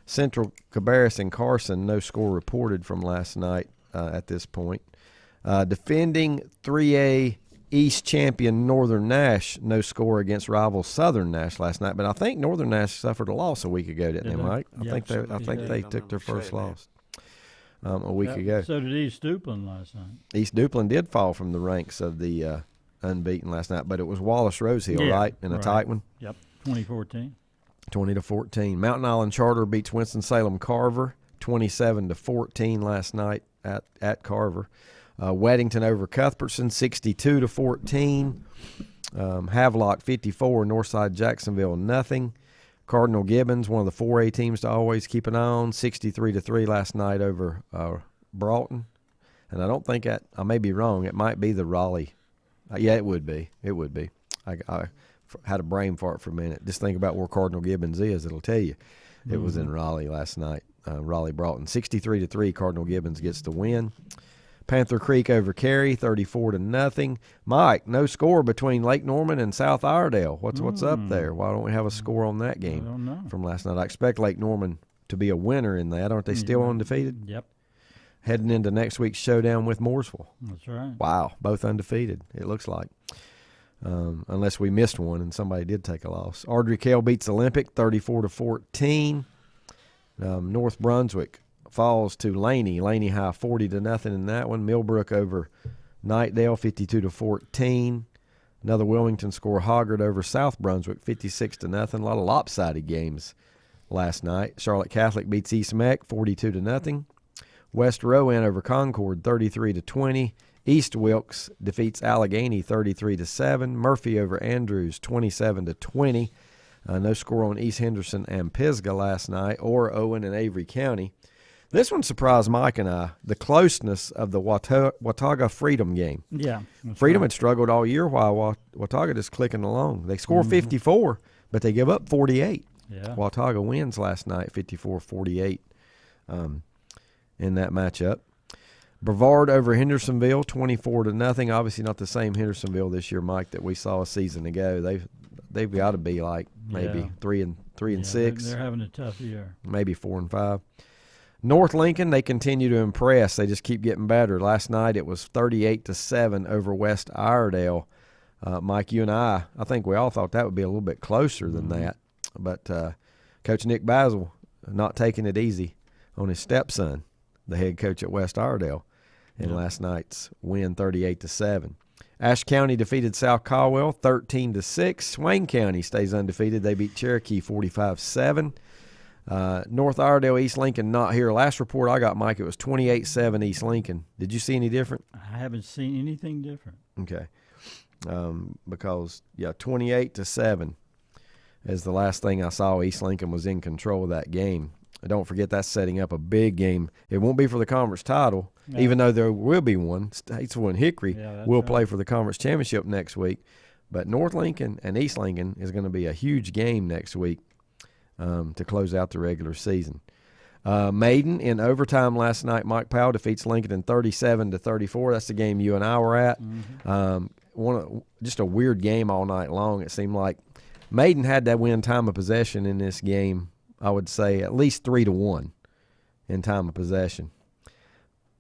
Central Cabarrus and Carson, no score reported from last night at this point. Defending 3A East champion Northern Nash, no score against rival Southern Nash last night. But I think Northern Nash suffered a loss a week ago, didn't they, Mike? I think they took their first loss a week ago. So did East Duplin last night. East Duplin did fall from the ranks of the unbeaten last night, but it was Wallace Rosehill, right, in a tight one. Yep, 2014. 20-14. Mountain Island Charter beats Winston-Salem Carver 27-14 last night at Carver. Weddington over Cuthbertson 62-14. Havelock 54. Northside Jacksonville 0. Cardinal Gibbons, one of the 4A teams to always keep an eye on, 63-3 last night over Broughton. And I don't think I may be wrong. It might be the Raleigh. Yeah, it would be. It would be. I had a brain fart for a minute. Just think about where Cardinal Gibbons is. It'll tell you. It was in Raleigh last night. Raleigh Broughton. 63-3, Cardinal Gibbons gets the win. Panther Creek over Cary, 34-0. Mike, no score between Lake Norman and South Iredale. What's up there? Why don't we have a score on that game I don't know. from last night? I expect Lake Norman to be a winner in that. Aren't they still undefeated? Yep. Heading into next week's showdown with Mooresville. That's right. Wow, both undefeated, it looks like. Unless we missed one and somebody did take a loss. Ardrey Kell beats Olympic 34-14. North Brunswick falls to Laney. Laney high 40-0 in that one. Millbrook over Knightdale 52-14. Another Wilmington score, Hoggard over South Brunswick 56-0. A lot of lopsided games last night. Charlotte Catholic beats East Meck 42-0. West Rowan over Concord 33-20. East Wilkes defeats Allegheny 33-7. Murphy over Andrews 27-20. No score on East Henderson and Pisgah last night, or Owen and Avery County. This one surprised Mike and I, the closeness of the Watauga Freedom game. Yeah. Freedom had struggled all year while Watauga just clicking along. They score 54, but they give up 48. Yeah. Watauga wins last night 54-48 in that matchup. Brevard over Hendersonville 24-0. Obviously not the same Hendersonville this year, Mike, that we saw a season ago. They've got to be like maybe 3 and 6. They're having a tough year. Maybe 4 and 5. North Lincoln, they continue to impress. They just keep getting better. Last night it was 38-7 over West Iredale. Mike, you and I think we all thought that would be a little bit closer than that. But Coach Nick Basil not taking it easy on his stepson, the head coach at West Iredale, in last night's win 38-7. Ashe County defeated South Caldwell 13-6. Swain County stays undefeated. They beat Cherokee 45-7. North Iredale, East Lincoln not here. Last report I got, Mike, it was 28-7 East Lincoln. Did you see any different? I haven't seen anything different. Okay. Because, 28-7 is the last thing I saw. East Lincoln was in control of that game. Don't forget that's setting up a big game. It won't be for the conference title, even though there will be one. Statesville and Hickory will play for the conference championship next week. But North Lincoln and East Lincoln is going to be a huge game next week to close out the regular season. Maiden in overtime last night. Mike Powell defeats Lincoln 37-34. That's the game you and I were at. Just a weird game all night long. It seemed like Maiden had that win time of possession in this game. I would say at least 3-1 in time of possession.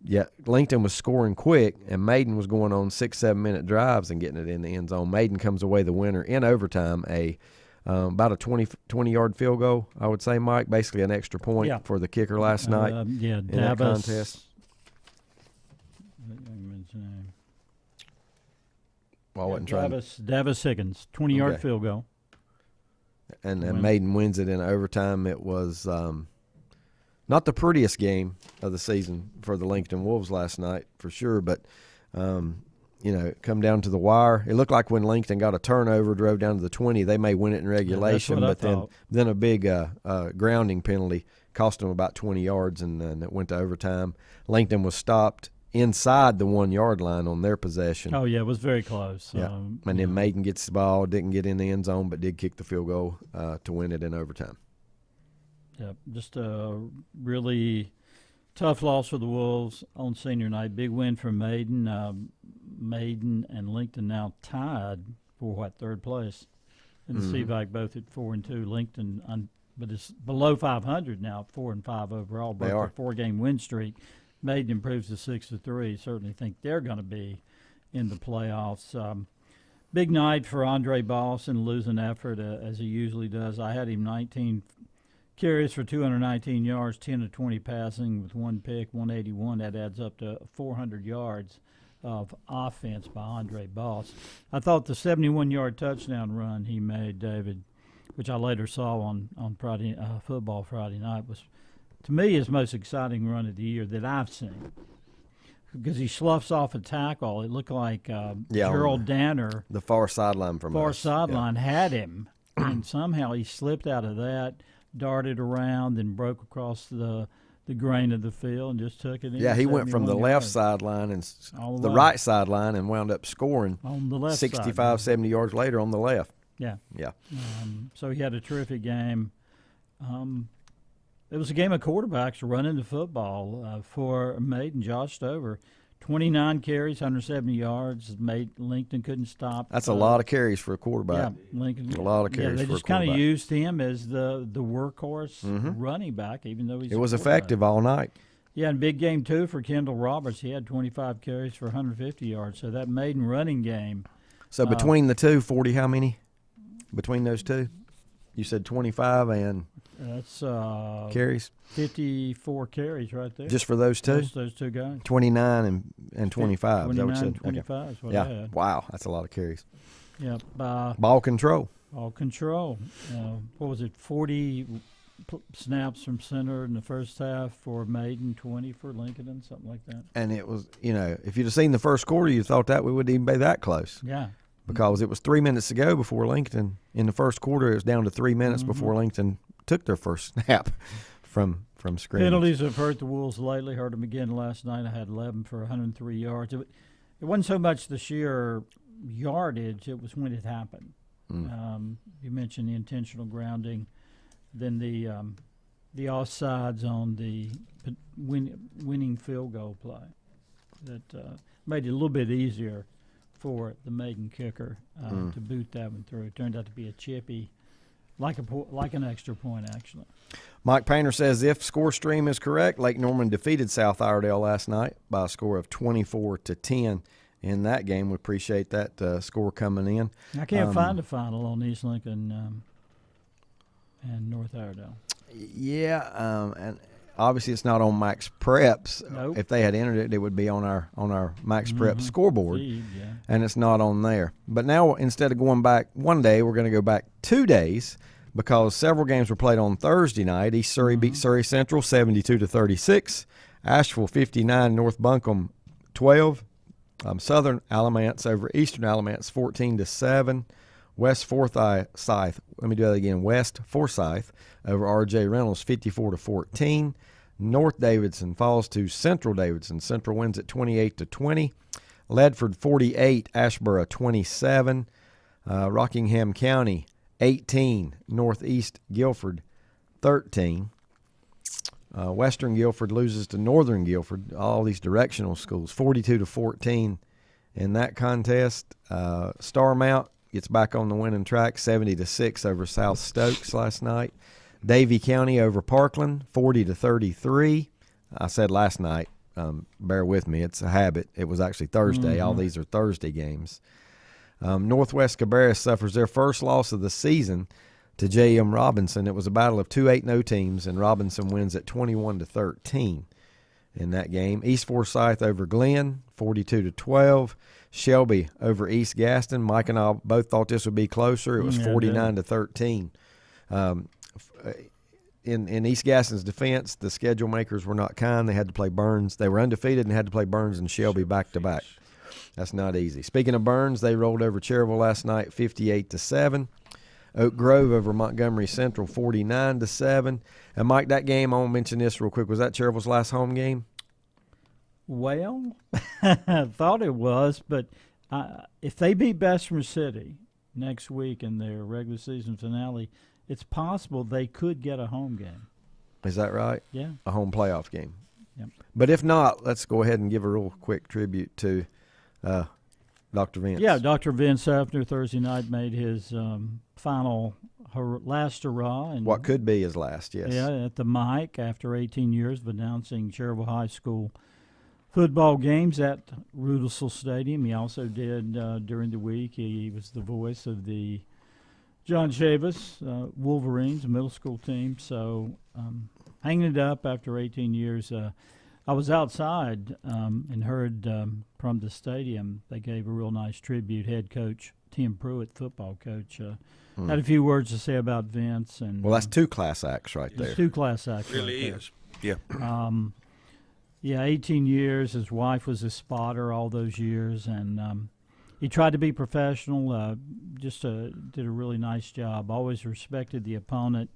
Yeah, Lincoln was scoring quick, and Maiden was going on 6-7 minute drives and getting it in the end zone. Maiden comes away the winner in overtime, about a 20-yard field goal, I would say, Mike. Basically an extra point for the kicker last night in that contest. Well, I wasn't trying. Davis Higgins, 20-yard field goal. And Maiden wins it in overtime. It was not the prettiest game of the season for the Lincoln Wolves last night, for sure. But, come down to the wire. It looked like when Lincoln got a turnover, drove down to the 20, they may win it in regulation. But then a big grounding penalty cost them about 20 yards, and it went to overtime. Lincoln was stopped inside the 1 yard line on their possession. Oh, yeah, it was very close. Yeah. And then Maiden gets the ball, didn't get in the end zone, but did kick the field goal to win it in overtime. Yeah, just a really tough loss for the Wolves on senior night. Big win for Maiden. Maiden and Lincoln now tied for third place in the CVAC, both at 4-2. Lincoln, but it's below 500 now, 4-5 overall. Broke their 4-game win streak. Maiden improves to 6-3. Certainly think they're going to be in the playoffs. Big night for Andre Boss in losing effort as he usually does. I had him 19 carries for 219 yards, 10 of 20 passing with 1 pick, 181. That adds up to 400 yards of offense by Andre Boss. I thought the 71-yard touchdown run he made, David, which I later saw on Friday football Friday night, was, to me, his most exciting run of the year that I've seen, because he sloughs off a tackle. It looked like Gerald Danner, the far sideline from had him and somehow he slipped out of that, darted around, then broke across the grain of the field and just took it in. Yeah, he went from the 71 left yards. sideline and All the way. right sideline and wound up scoring On the left 65, side. 70 yards later on the left. Yeah. Yeah. So he had a terrific game. It was a game of quarterbacks running the football for Maiden. Josh Stover, 29 carries, 170 yards. Lincoln couldn't stop. That's a lot of carries for a quarterback. Yeah, Lincoln. A lot of carries they for a just kind of quarterback. used him as the workhorse running back, even though he's It a was quarterback. effective all night. Yeah, and big game, too, for Kendall Roberts. He had 25 carries for 150 yards. So that Maiden running game. So between the two, 40 how many? Between those two? You said 25 and That's carries? 54 carries right there. Just for those two? Just those two guys. 29 and 25. Is that what you 29, said? 25 is what yeah. I had. Wow, that's a lot of carries. Yep. Ball control. All control. What was it, 40 snaps from center in the first half for Maiden, 20 for Lincoln, and something like that. And it was, if you'd have seen the first quarter, you thought that we wouldn't even be that close. Yeah. Because it was 3 minutes to go before Lincoln. In the first quarter, it was down to 3 minutes before Lincoln took their first snap from scrimmage. Penalties have hurt the Wolves lately. Hurt them again last night. I had 11 for 103 yards. It wasn't so much the sheer yardage. It was when it happened. You mentioned the intentional grounding, then the offsides on the winning field goal play. That made it a little bit easier for the Maiden kicker to boot that one through. It turned out to be a chippy, like an extra point, actually. Mike Painter says if ScoreStream is correct, Lake Norman defeated South Iredell last night by a score of 24-10 in that game. We appreciate that score coming in. I can't find a final on East Lincoln and North Iredell. Yeah, and obviously it's not on Max Preps. Nope. If they had entered it, it would be on our Max Prep scoreboard, Feed, yeah. and it's not on there. But now instead of going back one day, we're going to go back 2 days because several games were played on Thursday night. East Surrey beat Surrey Central 72-36. Asheville 59, North Buncombe 12. Southern Alamance over Eastern Alamance 14-7. West Forsyth, let me do that again. West Forsyth over R.J. Reynolds 54-14. North Davidson falls to Central Davidson. Central wins at 28-20. Ledford 48, Ashboro 27. Rockingham County 18, Northeast Guilford 13. Western Guilford loses to Northern Guilford. All these directional schools 42-14 in that contest. Starmount gets back on the winning track 70-6 over South Stokes last night. Davie County over Parkland 40-33. I said last night, bear with me, it's a habit. It was actually Thursday. All these are Thursday games. Northwest Cabarrus suffers their first loss of the season to J.M. Robinson. It was a battle of two 8-0 teams, and Robinson wins at 21-13 in that game. East Forsyth over Glenn 42-12. Shelby over East Gaston. Mike and I both thought this would be closer. It was 49-13. In East Gaston's defense, the schedule makers were not kind. They had to play Burns. They were undefeated and had to play Burns and Shelby back-to-back. That's not easy. Speaking of Burns, they rolled over Cherryville last night 58-7. Oak Grove over Montgomery Central 49-7. And, Mike, that game, I want to mention this real quick. Was that Cherryville's last home game? Well, I thought it was, but if they beat Bessemer City next week in their regular season finale, it's possible they could get a home game. Is that right? Yeah. A home playoff game. Yep. But if not, let's go ahead and give a real quick tribute to Dr. Vince. Yeah, Dr. Vince Hefner Thursday night made his last hurrah. And what could be his last, yes. Yeah, at the mic after 18 years of announcing Cherryville High School football games at Rudelsel Stadium. He also did during the week. He was the voice of the John Chavis Wolverines, a middle school team. So hanging it up after 18 years. I was outside and heard from the stadium. They gave a real nice tribute. Head coach Tim Pruitt, football coach, had a few words to say about Vince. And well, that's two class acts right there. It's two class acts. Really right is. Yeah. Yeah, 18 years. His wife was a spotter all those years, and he tried to be professional. Did a really nice job. Always respected the opponent.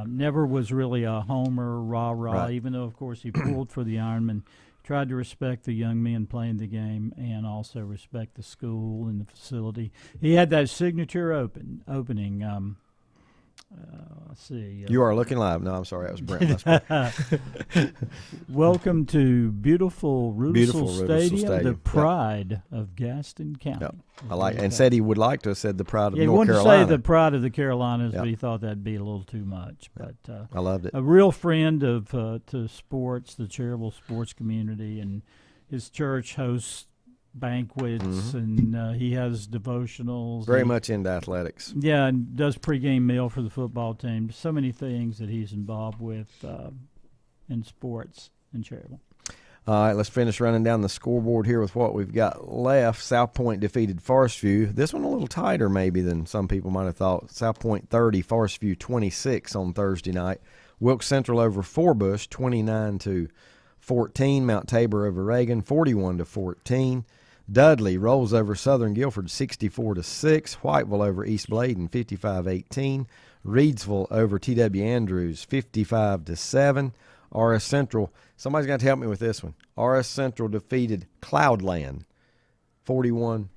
Never was really a homer, rah-rah, Right. even though, of course, he pulled for the Ironman. Tried to respect the young men playing the game and also respect the school and the facility. He had that signature opening. Let's see. You are looking live. No, I'm sorry. That was Brent. Welcome to beautiful Rudisill Stadium, the Stadium. pride of Gaston County. Yep. I like, and said he would like to have said the pride of He North wanted Carolina. to say the pride of the Carolinas, Yep. but he thought that'd be a little too much. But I loved it. a real friend of to sports, the charitable sports community, and his church hosts banquets, and he has devotionals. Very much into athletics. Yeah, and does pregame meal for the football team. So many things that he's involved with in sports and charitable. All right, let's finish running down the scoreboard here with what we've got left. South Point defeated Forest View. This one a little tighter maybe than some people might have thought. South Point 30, Forest View 26 on Thursday night. Wilkes Central over Forbush 29-14. Mount Tabor over Reagan 41-14. Dudley rolls over Southern Guilford 64-6. Whiteville over East Bladen 55-18. Reedsville over T.W. Andrews 55-7. RS Central, somebody's got to help me with this one. RS Central defeated Cloudland 41-28.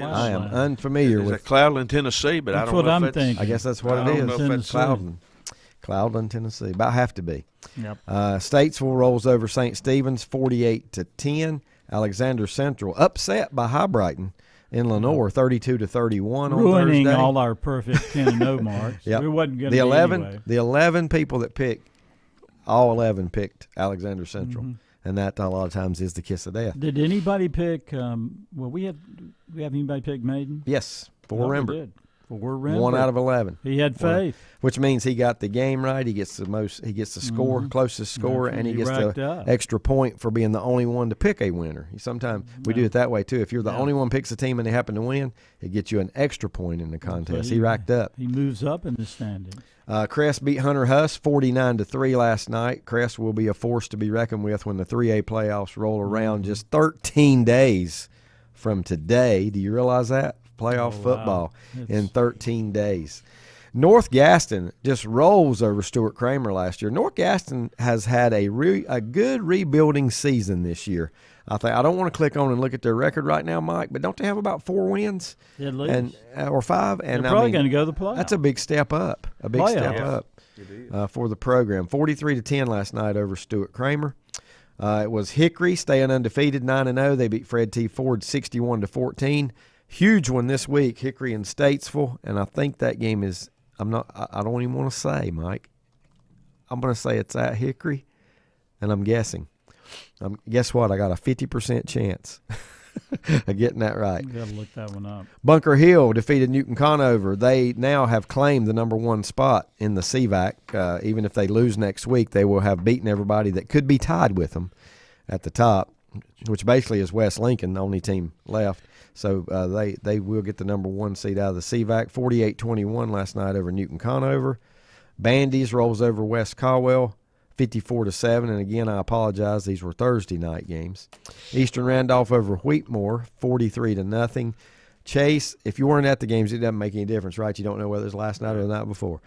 I am unfamiliar Is with that Cloudland, Tennessee, but I That's don't what know I'm if that's thinking. I guess that's what I it don't is. know if that's Tennessee. Cloudland, Tennessee. About have to be. Yep. Statesville rolls over St. Stephen's 48-10. Alexander Central upset by High Brighton in Lenore 32-31 on Ruining Thursday. all our perfect 10-0 marks. Yep. We wasn't going to the 11 anyway. the 11 people that picked, all 11 picked Alexander Central, and that a lot of times is the kiss of death. Did anybody pick? We have anybody pick Maiden? Yes, for No, we Rembert. did. For Rembert. 1 out of 11. He had faith. Which means he got the game right. He gets the most. He gets the score, closest score, and he gets racked the up. extra point for being the only one to pick a winner. Sometimes we do it that way too. If you're the only one picks a team and they happen to win, it gets you an extra point in the contest. He racked up. He moves up in the standings. Crest beat Hunter Huss 49-3 last night. Crest will be a force to be reckoned with when the 3A playoffs roll around just 13 days from today. Do you realize that? Playoff football in 13 days. North Gaston just rolls over Stuart Kramer last year. North Gaston has had a good rebuilding season this year. I don't want to click on and look at their record right now, Mike, but don't they have about 4 wins? At least. Or 5? And They're probably going to go to the playoffs. That's a big step up. A big step up for the program. 43-10 last night over Stuart Kramer. It was Hickory staying undefeated, 9-0. They beat Fred T. Ford 61-14. Huge one this week, Hickory and Statesville, and I think that game is. I don't even want to say, Mike. I'm going to say it's at Hickory, and I'm guessing. Guess what? I got a 50% chance of getting that right. You got to look that one up. Bunker Hill defeated Newton Conover. They now have claimed the number 1 spot in the CVAC. Even if they lose next week, they will have beaten everybody that could be tied with them at the top, which basically is West Lincoln, the only team left. So they will get the number 1 seed out of the CVAC. 48-21 last night over Newton Conover. Bandy's rolls over West Caldwell 54-7. And again, I apologize. These were Thursday night games. Eastern Randolph over Wheatmore 43-0. Chase, if you weren't at the games, it doesn't make any difference, right? You don't know whether it's last night or the night before.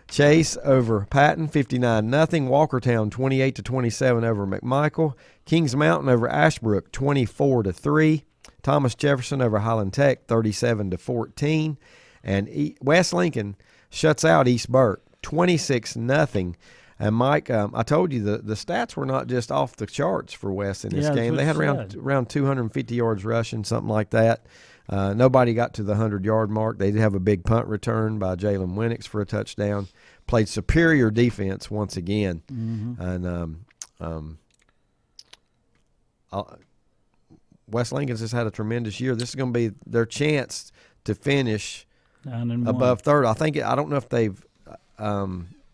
Chase over Patton 59-0. Walkertown 28-27 over McMichael. Kings Mountain over Ashbrook 24-3. Thomas Jefferson over Highland Tech 37-14. And West Lincoln shuts out East Burke 26-0. And Mike, I told you the stats were not just off the charts for West in this game. They had around 250 yards rushing, something like that. Nobody got to the 100-yard mark. They did have a big punt return by Jalen Winnicks for a touchdown. Played superior defense once again. And West Lincoln's just had a tremendous year. This is going to be their chance to finish above third. I don't know if they've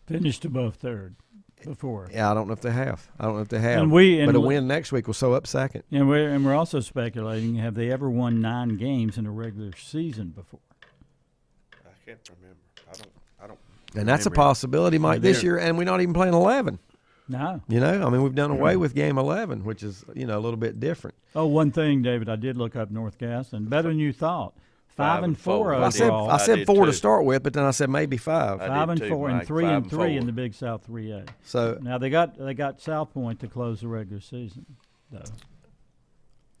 finished above third before. Yeah, I don't know if they have. But a win next week will sew up second. And we're also speculating: have they ever won 9 games in a regular season before? I can't remember. I don't. And that's a possibility, Mike, this year, and we're not even playing 11. No. You know, I mean, we've done away with Game 11, which is, a little bit different. Oh, one thing, David, I did look up North Gaston. Better than you thought. 5-4 Well, overall. I said 4 to start with, but then I said maybe 5. 5-4 and 3-3 in the Big South 3A. So now they got South Point to close the regular season, though.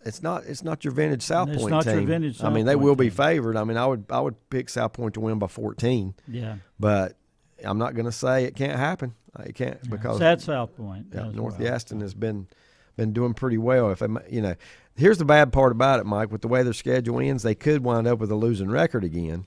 It's not your vintage South Point It's not team. your vintage South I mean, they Point will be team. favored. I mean, I would pick South Point to win by 14. Yeah. But I'm not going to say it can't happen. It can't because That's South Point. Yeah, as North well. Gaston has been doing pretty well. If here's the bad part about it, Mike. With the way their schedule ends, they could wind up with a losing record again.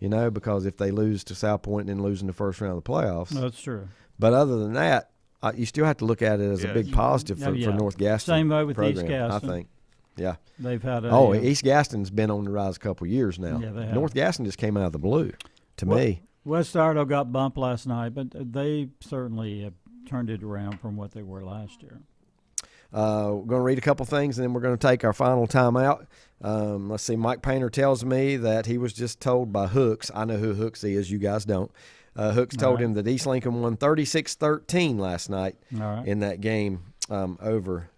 Because if they lose to South Point and then lose in the first round of the playoffs. No, that's true. But other than that, you still have to look at it as a big positive for North Gaston. Same way with program, East Gaston. I think. Yeah. They've had East Gaston's been on the rise a couple of years now. Yeah, they have. North Gaston just came out of the blue to me. West Ardo got bumped last night, but they certainly have turned it around from what they were last year. We're going to read a couple things, and then we're going to take our final time out. Let's see. Mike Painter tells me that he was just told by Hooks. I know who Hooks is. You guys don't. Hooks told him that East Lincoln won 36-13 last night in that game over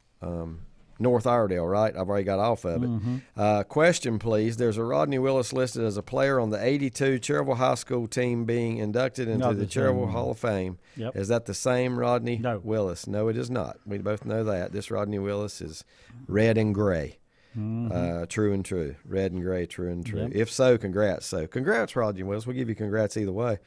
North Iredell, right? I've already got off of it. Mm-hmm. Question, please. There's a Rodney Willis listed as a player on the 82 Cherryville High School team being inducted into the Cherryville Hall of Fame. Yep. Is that the same Rodney Willis? No, it is not. We both know that. This Rodney Willis is red and gray. Mm-hmm. True and true. Red and gray, true and true. Yep. If so, congrats. So congrats, Rodney Willis. We'll give you congrats either way.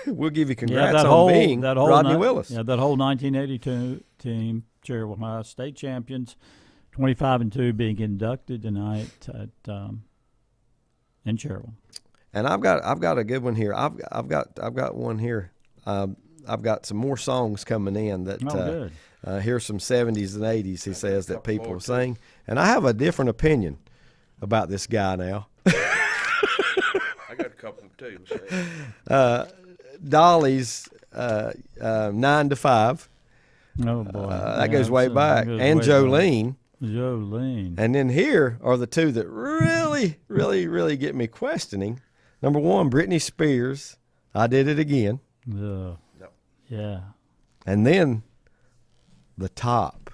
We'll give you congrats that on whole, being that whole Rodney Willis. Yeah, that whole 1982 team, Cherryville High State champions, 25-2, being inducted tonight in Cherryville. And I've got a good one here. I've got one here. I've got some more songs coming in that good. Here's some 70s and 80s. He says that people sing, and I have a different opinion about this guy now. I got a couple too. Dolly's 9 to 5. Oh boy, that goes way back. And Jolene. Jolene. And then here are the two that really, really, really get me questioning. Number one, Britney Spears. I Did It Again. Yeah. And then the top.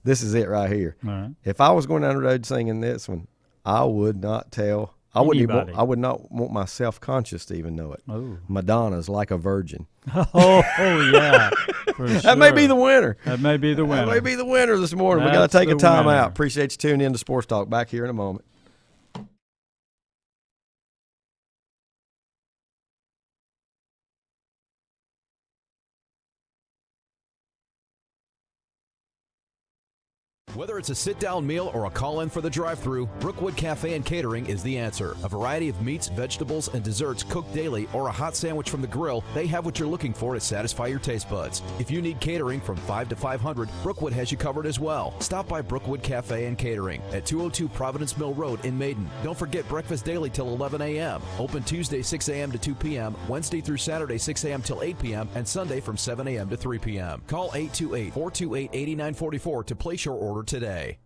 This is it right here. All right. If I was going down the road singing this one, I would not tell. I would not want my self-conscious to even know it. Oh. Madonna's Like a Virgin. Oh yeah. That may be the winner. That may be the winner. That may be the winner this morning. We got to take a time out. Appreciate you tuning in to Sports Talk. Back here in a moment. Whether it's a sit-down meal or a call-in for the drive-thru, Brookwood Cafe and Catering is the answer. A variety of meats, vegetables, and desserts cooked daily, or a hot sandwich from the grill, they have what you're looking for to satisfy your taste buds. If you need catering from 5 to 500, Brookwood has you covered as well. Stop by Brookwood Cafe and Catering at 202 Providence Mill Road in Maiden. Don't forget breakfast daily till 11 a.m. Open Tuesday 6 a.m. to 2 p.m., Wednesday through Saturday 6 a.m. till 8 p.m., and Sunday from 7 a.m. to 3 p.m. Call 828-428-8944 to place your order today.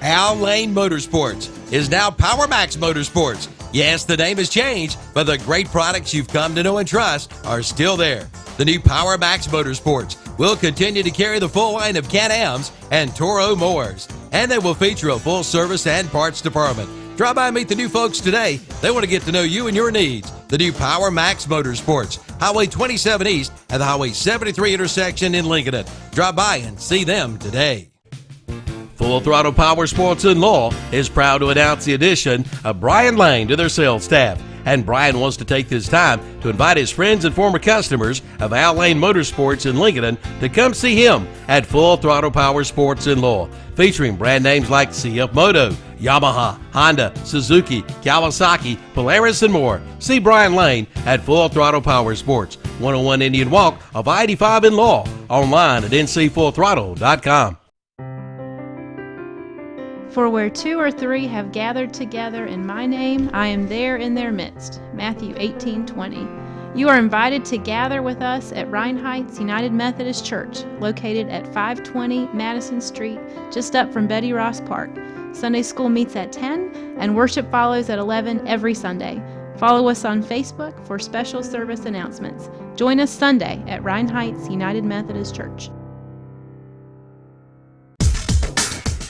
Al Lane Motorsports is now Power Max Motorsports. Yes, the name has changed, but the great products you've come to know and trust are still there. The new Power Max Motorsports will continue to carry the full line of Can-Ams and Toro mowers, and they will feature a full service and parts department. Drop by and meet the new folks today. They want to get to know you and your needs. The new Power Max Motorsports, Highway 27 East at the Highway 73 intersection in Lincoln. Drop by and see them today. Full Throttle Power Sports and Law is proud to announce the addition of Brian Lane to their sales staff. And Brian wants to take this time to invite his friends and former customers of Al Lane Motorsports in Lincoln to come see him at Full Throttle Power Sports and Law, featuring brand names like CF Moto, Yamaha, Honda, Suzuki, Kawasaki, Polaris, and more. See Brian Lane at Full Throttle Power Sports, 101 Indian Walk of I-85 in Law, online at ncfullthrottle.com. For where 2 or 3 have gathered together in my name, I am there in their midst. Matthew 18:20. You are invited to gather with us at Rhine Heights United Methodist Church, located at 520 Madison Street, just up from Betty Ross Park. Sunday school meets at 10, and worship follows at 11 every Sunday. Follow us on Facebook for special service announcements. Join us Sunday at Rhine Heights United Methodist Church.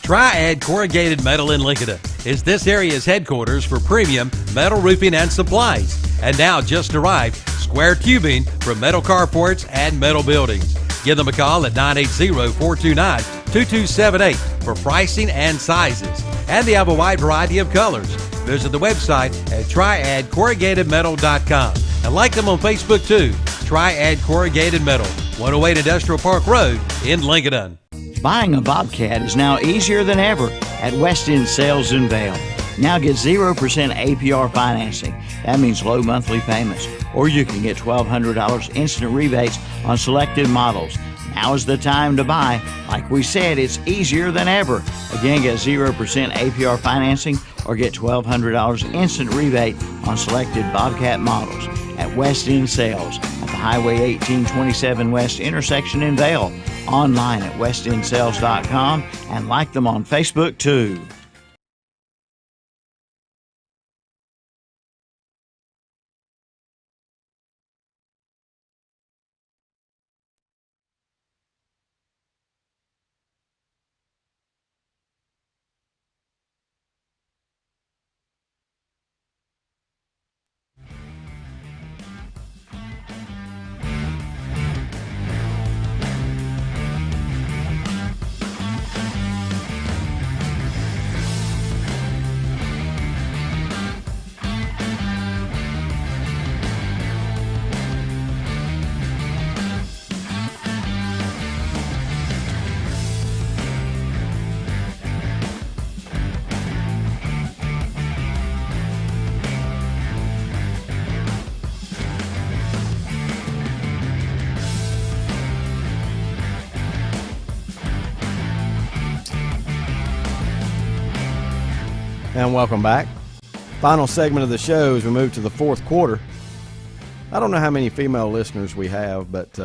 Triad Corrugated Metal in Lincoln is this area's headquarters for premium metal roofing and supplies. And now just arrived, square tubing for metal carports and metal buildings. Give them a call at 980-429-2278 for pricing and sizes. And they have a wide variety of colors. Visit the website at triadcorrugatedmetal.com and like them on Facebook too. Triad Corrugated Metal, 108 Industrial Park Road in Lincoln. Buying a Bobcat is now easier than ever at West End Sales in Vail. Now get 0% APR financing. That means low monthly payments. Or you can get $1,200 instant rebates on selected models. Now is the time to buy. Like we said, it's easier than ever. Again, get 0% APR financing or get $1,200 instant rebate on selected Bobcat models at West End Sales at the Highway 1827 West intersection in Vail. Online at westendsales.com and like them on Facebook too. And welcome back. Final segment of the show as we move to the fourth quarter. I don't know how many female listeners we have, but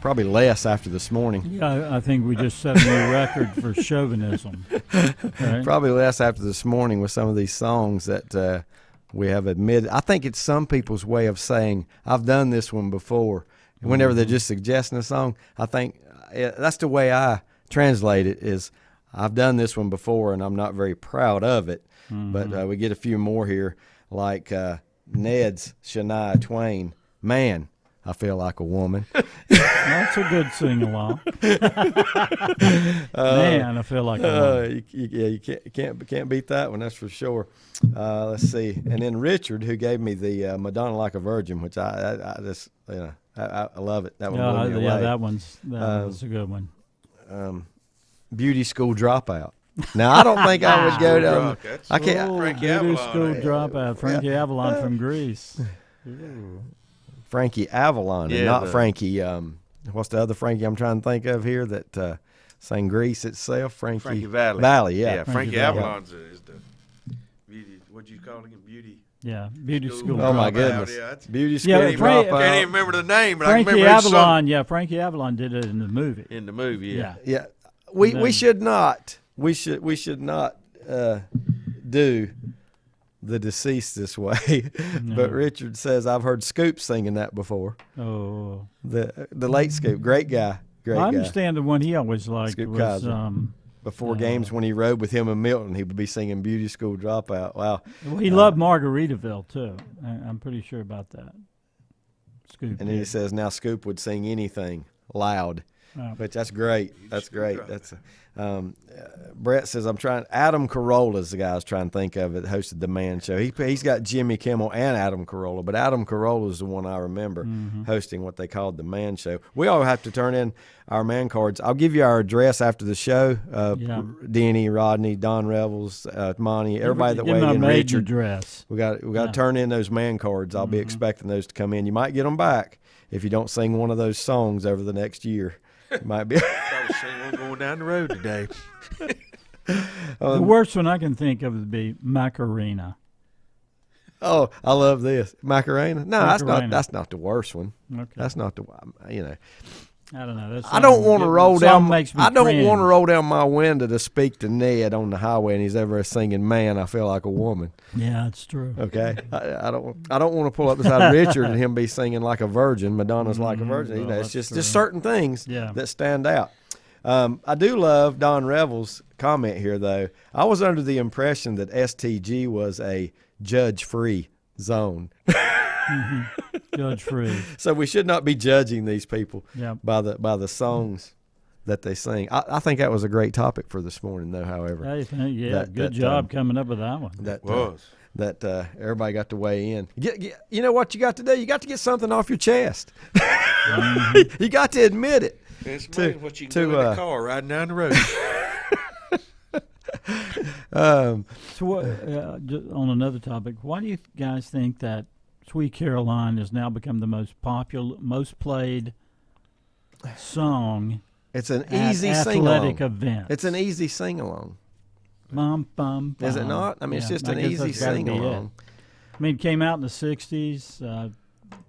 probably less after this morning. Yeah, I think we just set a new record for chauvinism. Right? Probably less after this morning with some of these songs that we have admitted. I think it's some people's way of saying, I've done this one before. And whenever they're just suggesting a song, I think that's the way I translate it is, I've done this one before, and I'm not very proud of it. But we get a few more here, like Ned's Shania Twain. Man, I feel like a woman. That's a good sing-along. Man, I feel like a woman. You can't beat that one, that's for sure. Let's see. And then Richard, who gave me the Madonna Like a Virgin, which I just, I love it. That one blew me away. Yeah, that one's a good one. Beauty School Dropout. Now, I don't think I would go down. I can't. Frankie Beauty Avalon. School Dropout. Frankie Avalon from Greece. Frankie Avalon, and not Frankie. What's the other Frankie I'm trying to think of here that sang Grease itself? Frankie Valli. Valley, yeah. Frankie Avalon's is the beauty. What'd you call him? Beauty. Yeah, Beauty School. Oh my goodness, Beauty School Dropout. Can't even remember the name, but Frankie I can remember Avalon. Yeah, Frankie Avalon did it in the movie. In the movie, yeah. We should not. We should not do the deceased this way. No. But Richard says I've heard Scoop singing that before. Oh, the late Scoop, great guy, great guy. I understand the one he always liked Scoop was Kaiser. Before games when he rode with him and Milton, he would be singing Beauty School Dropout. Wow. Well, he loved Margaritaville too. I'm pretty sure about that. Scoop. And then he says now Scoop would sing anything loud. But that's great. That's great. That's Brett says I'm trying. Adam Carolla's the guy I was trying to think of that hosted the Man Show. He's got Jimmy Kimmel and Adam Carolla, but Adam Carolla is the one I remember hosting what they called the Man Show. We all have to turn in our man cards. I'll give you our address after the show. Denny, Rodney, Don Revels, Monty, everybody that weighed in. Richard. Address. We got to turn in those man cards. I'll be expecting those to come in. You might get them back if you don't sing one of those songs over the next year. Might be. I was saying we're going down the road today. The worst one I can think of would be Macarena. Oh, I love this Macarena. No, Macarena. That's not the worst one. Okay. That's not the I don't know. I don't want to roll down. Makes me I don't cringe. want to roll down my window to speak to Ned on the highway, and he's ever singing, "Man, I feel like a woman." Yeah, it's true. Okay, I don't want to pull up beside Richard and him be singing like a virgin. Madonna's like a virgin. You know, it's just certain things that stand out. I do love Don Revel's comment here, though. I was under the impression that STG was a judge-free zone. Judge-free. So we should not be judging these people Yep. by the songs that they sing. I think that was a great topic for this morning, though. However, Hey, good job coming up with that one. That everybody got to weigh in. You know what you got to do? You got to get something off your chest. You got to admit it. It's amazing what you can do in the car riding down the road. So what, on another topic, why do you guys think that Sweet Caroline has now become the most popular, most played song? It's an at easy athletic sing-along. event. It's an easy sing-along. Bum, bum, bum. Is it not? I mean, it's just an easy sing-along. I mean, it came out in the 60s,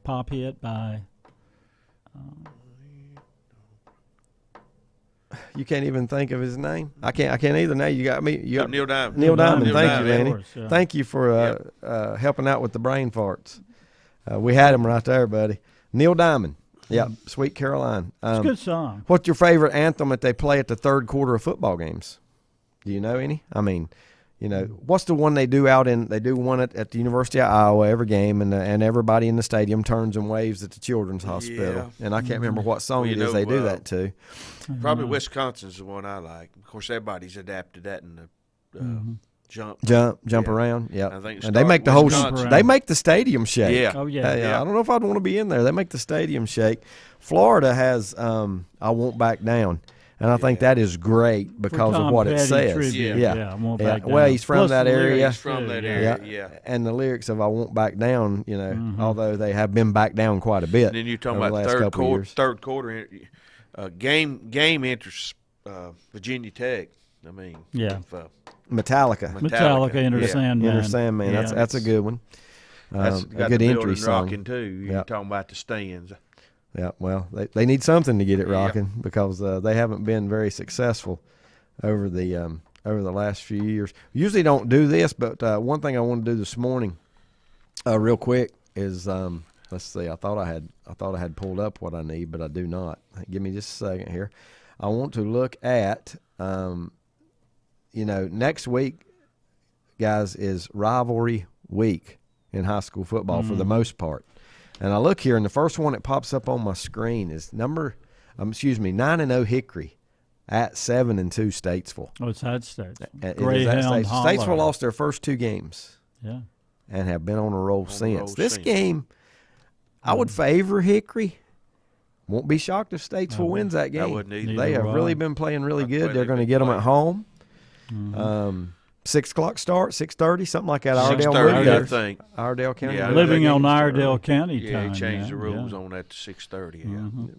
pop hit by... You can't even think of his name. I can't either. Now you got me. You got Neil Diamond. Neil Diamond. Thank Diamond, you, Manny. course, yeah. Thank you for helping out with the brain farts. We had him right there, buddy. Neil Diamond. Yep. Sweet Caroline. It's a good song. What's your favorite anthem that they play at the third quarter of football games? Do you know any? I mean, you know, what's the one they do they do one at the University of Iowa every game, and everybody in the stadium turns and waves at the Children's Hospital. Yeah. And I can't remember what song it is they do that to. Probably Wisconsin's the one I like. Of course, everybody's adapted that in the Jump around. Yeah. I think and they make the whole Wisconsin. they make the stadium shake. Yeah. Oh, yeah. I don't know if I'd want to be in there. They make the stadium shake. Florida has I Won't Back Down. And I think that is great because of what it says. Tribute. Yeah, I Won't Back Down. Well, he's from Plus that the area. He's from that area, yeah. And the lyrics of I Won't Back Down, you know, although they have been back down quite a bit. And then you're talking over about the last couple of years. third quarter game enters Virginia Tech. I mean, Metallica Enter the Sandman. Enter Sandman. Yeah. That's a good one. That's A got good the entry building song. rocking too. You're talking about the stands. Yeah, well, they need something to get it rocking because they haven't been very successful over the last few years. Usually don't do this, but one thing I want to do this morning, real quick, is let's see. I thought I had pulled up what I need, but I do not. Give me just a second here. I want to look at next week, guys, is rivalry week in high school football for the most part. And I look here, and the first one that pops up on my screen is 9-0 Hickory at 7-2 Statesville. Oh, it's at Statesville. Greyhound Holler. Statesville lost their first 2 games. Yeah. And have been on a roll since. This game, I would favor Hickory. Won't be shocked if Statesville wins that game. I wouldn't either. They have really been playing really good. They're going to get them at home. 6 o'clock start, 6:30, something like that. 6:30, I think. Iredell County. Yeah, Living on Iredell County Yeah, time. he changed the rules on that to 6:30.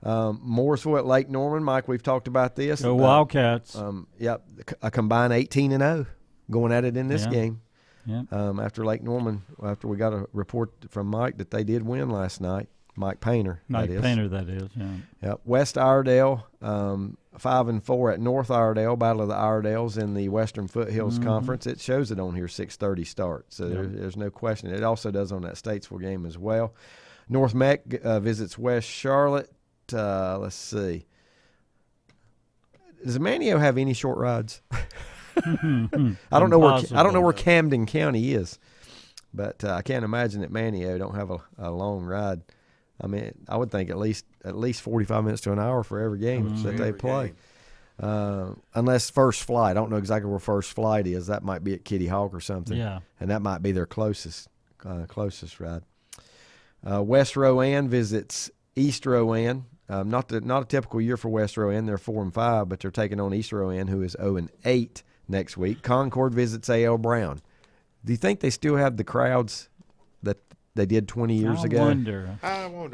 Yeah. Morrisville at Lake Norman. Mike, we've talked about this. Go Wildcats. Yep, a combined 18-0 going at it in this Yeah. game. Yeah. After Lake Norman, after we got a report from Mike that they did win last night. Mike Painter, Mike that is. Painter, that is. Yeah. Yep. West Iredell, 5-4 at North Iredell. Battle of the Iredales in the Western Foothills Conference. It shows it on here, 6:30 start. So there's no question. It also does on that Statesville game as well. North Meck visits West Charlotte. Let's see. Does Manio have any short rides? I don't know where Camden County is, but I can't imagine that Manio don't have a long ride. I mean, I would think at least 45 minutes to an hour for every game that they play. Unless First Flight. I don't know exactly where First Flight is. That might be at Kitty Hawk or something. Yeah. And that might be their closest ride. West Rowan visits East Rowan. Not a typical year for West Rowan. They're 4-5, but they're taking on East Rowan, who is 0-8 next week. Concord visits A.L. Brown. Do you think they still have the crowds that they did 20 years ago? I wonder.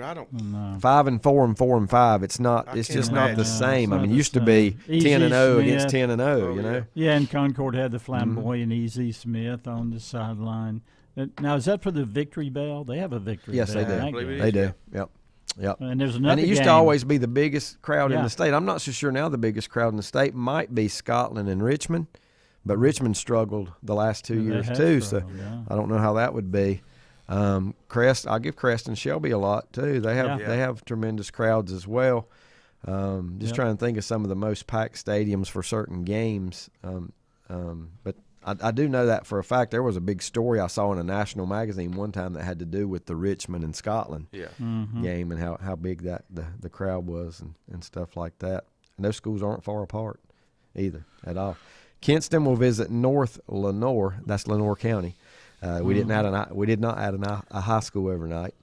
I don't know. 5-4 and 4-5. It's not. It's just not the same. I mean, it used to be 10-0 against 10-0. You know. Yeah, and Concord had the flamboyant Easy Smith on the sideline. Now, is that for the Victory Bell? They have a Victory Yes, Bell. they do. Thank you. They do. Yep. Yep. And there's another And it used game. to always be the biggest crowd in Yeah. the state. I'm not so sure now the biggest crowd in the state might be Scotland and Richmond, but Richmond struggled the last 2 Yeah, they years have too. struggled, So yeah. I don't know how that would be. I'll give Crest and Shelby a lot too. They have tremendous crowds as well. Just trying to think of some of the most packed stadiums for certain games. But I do know that for a fact. There was a big story I saw in a national magazine one time that had to do with the Richmond and Scotland game and how big that the crowd was and stuff like that. And those schools aren't far apart either at all. Kinston will visit North Lenoir. That's Lenoir County. We did not add a high school overnight.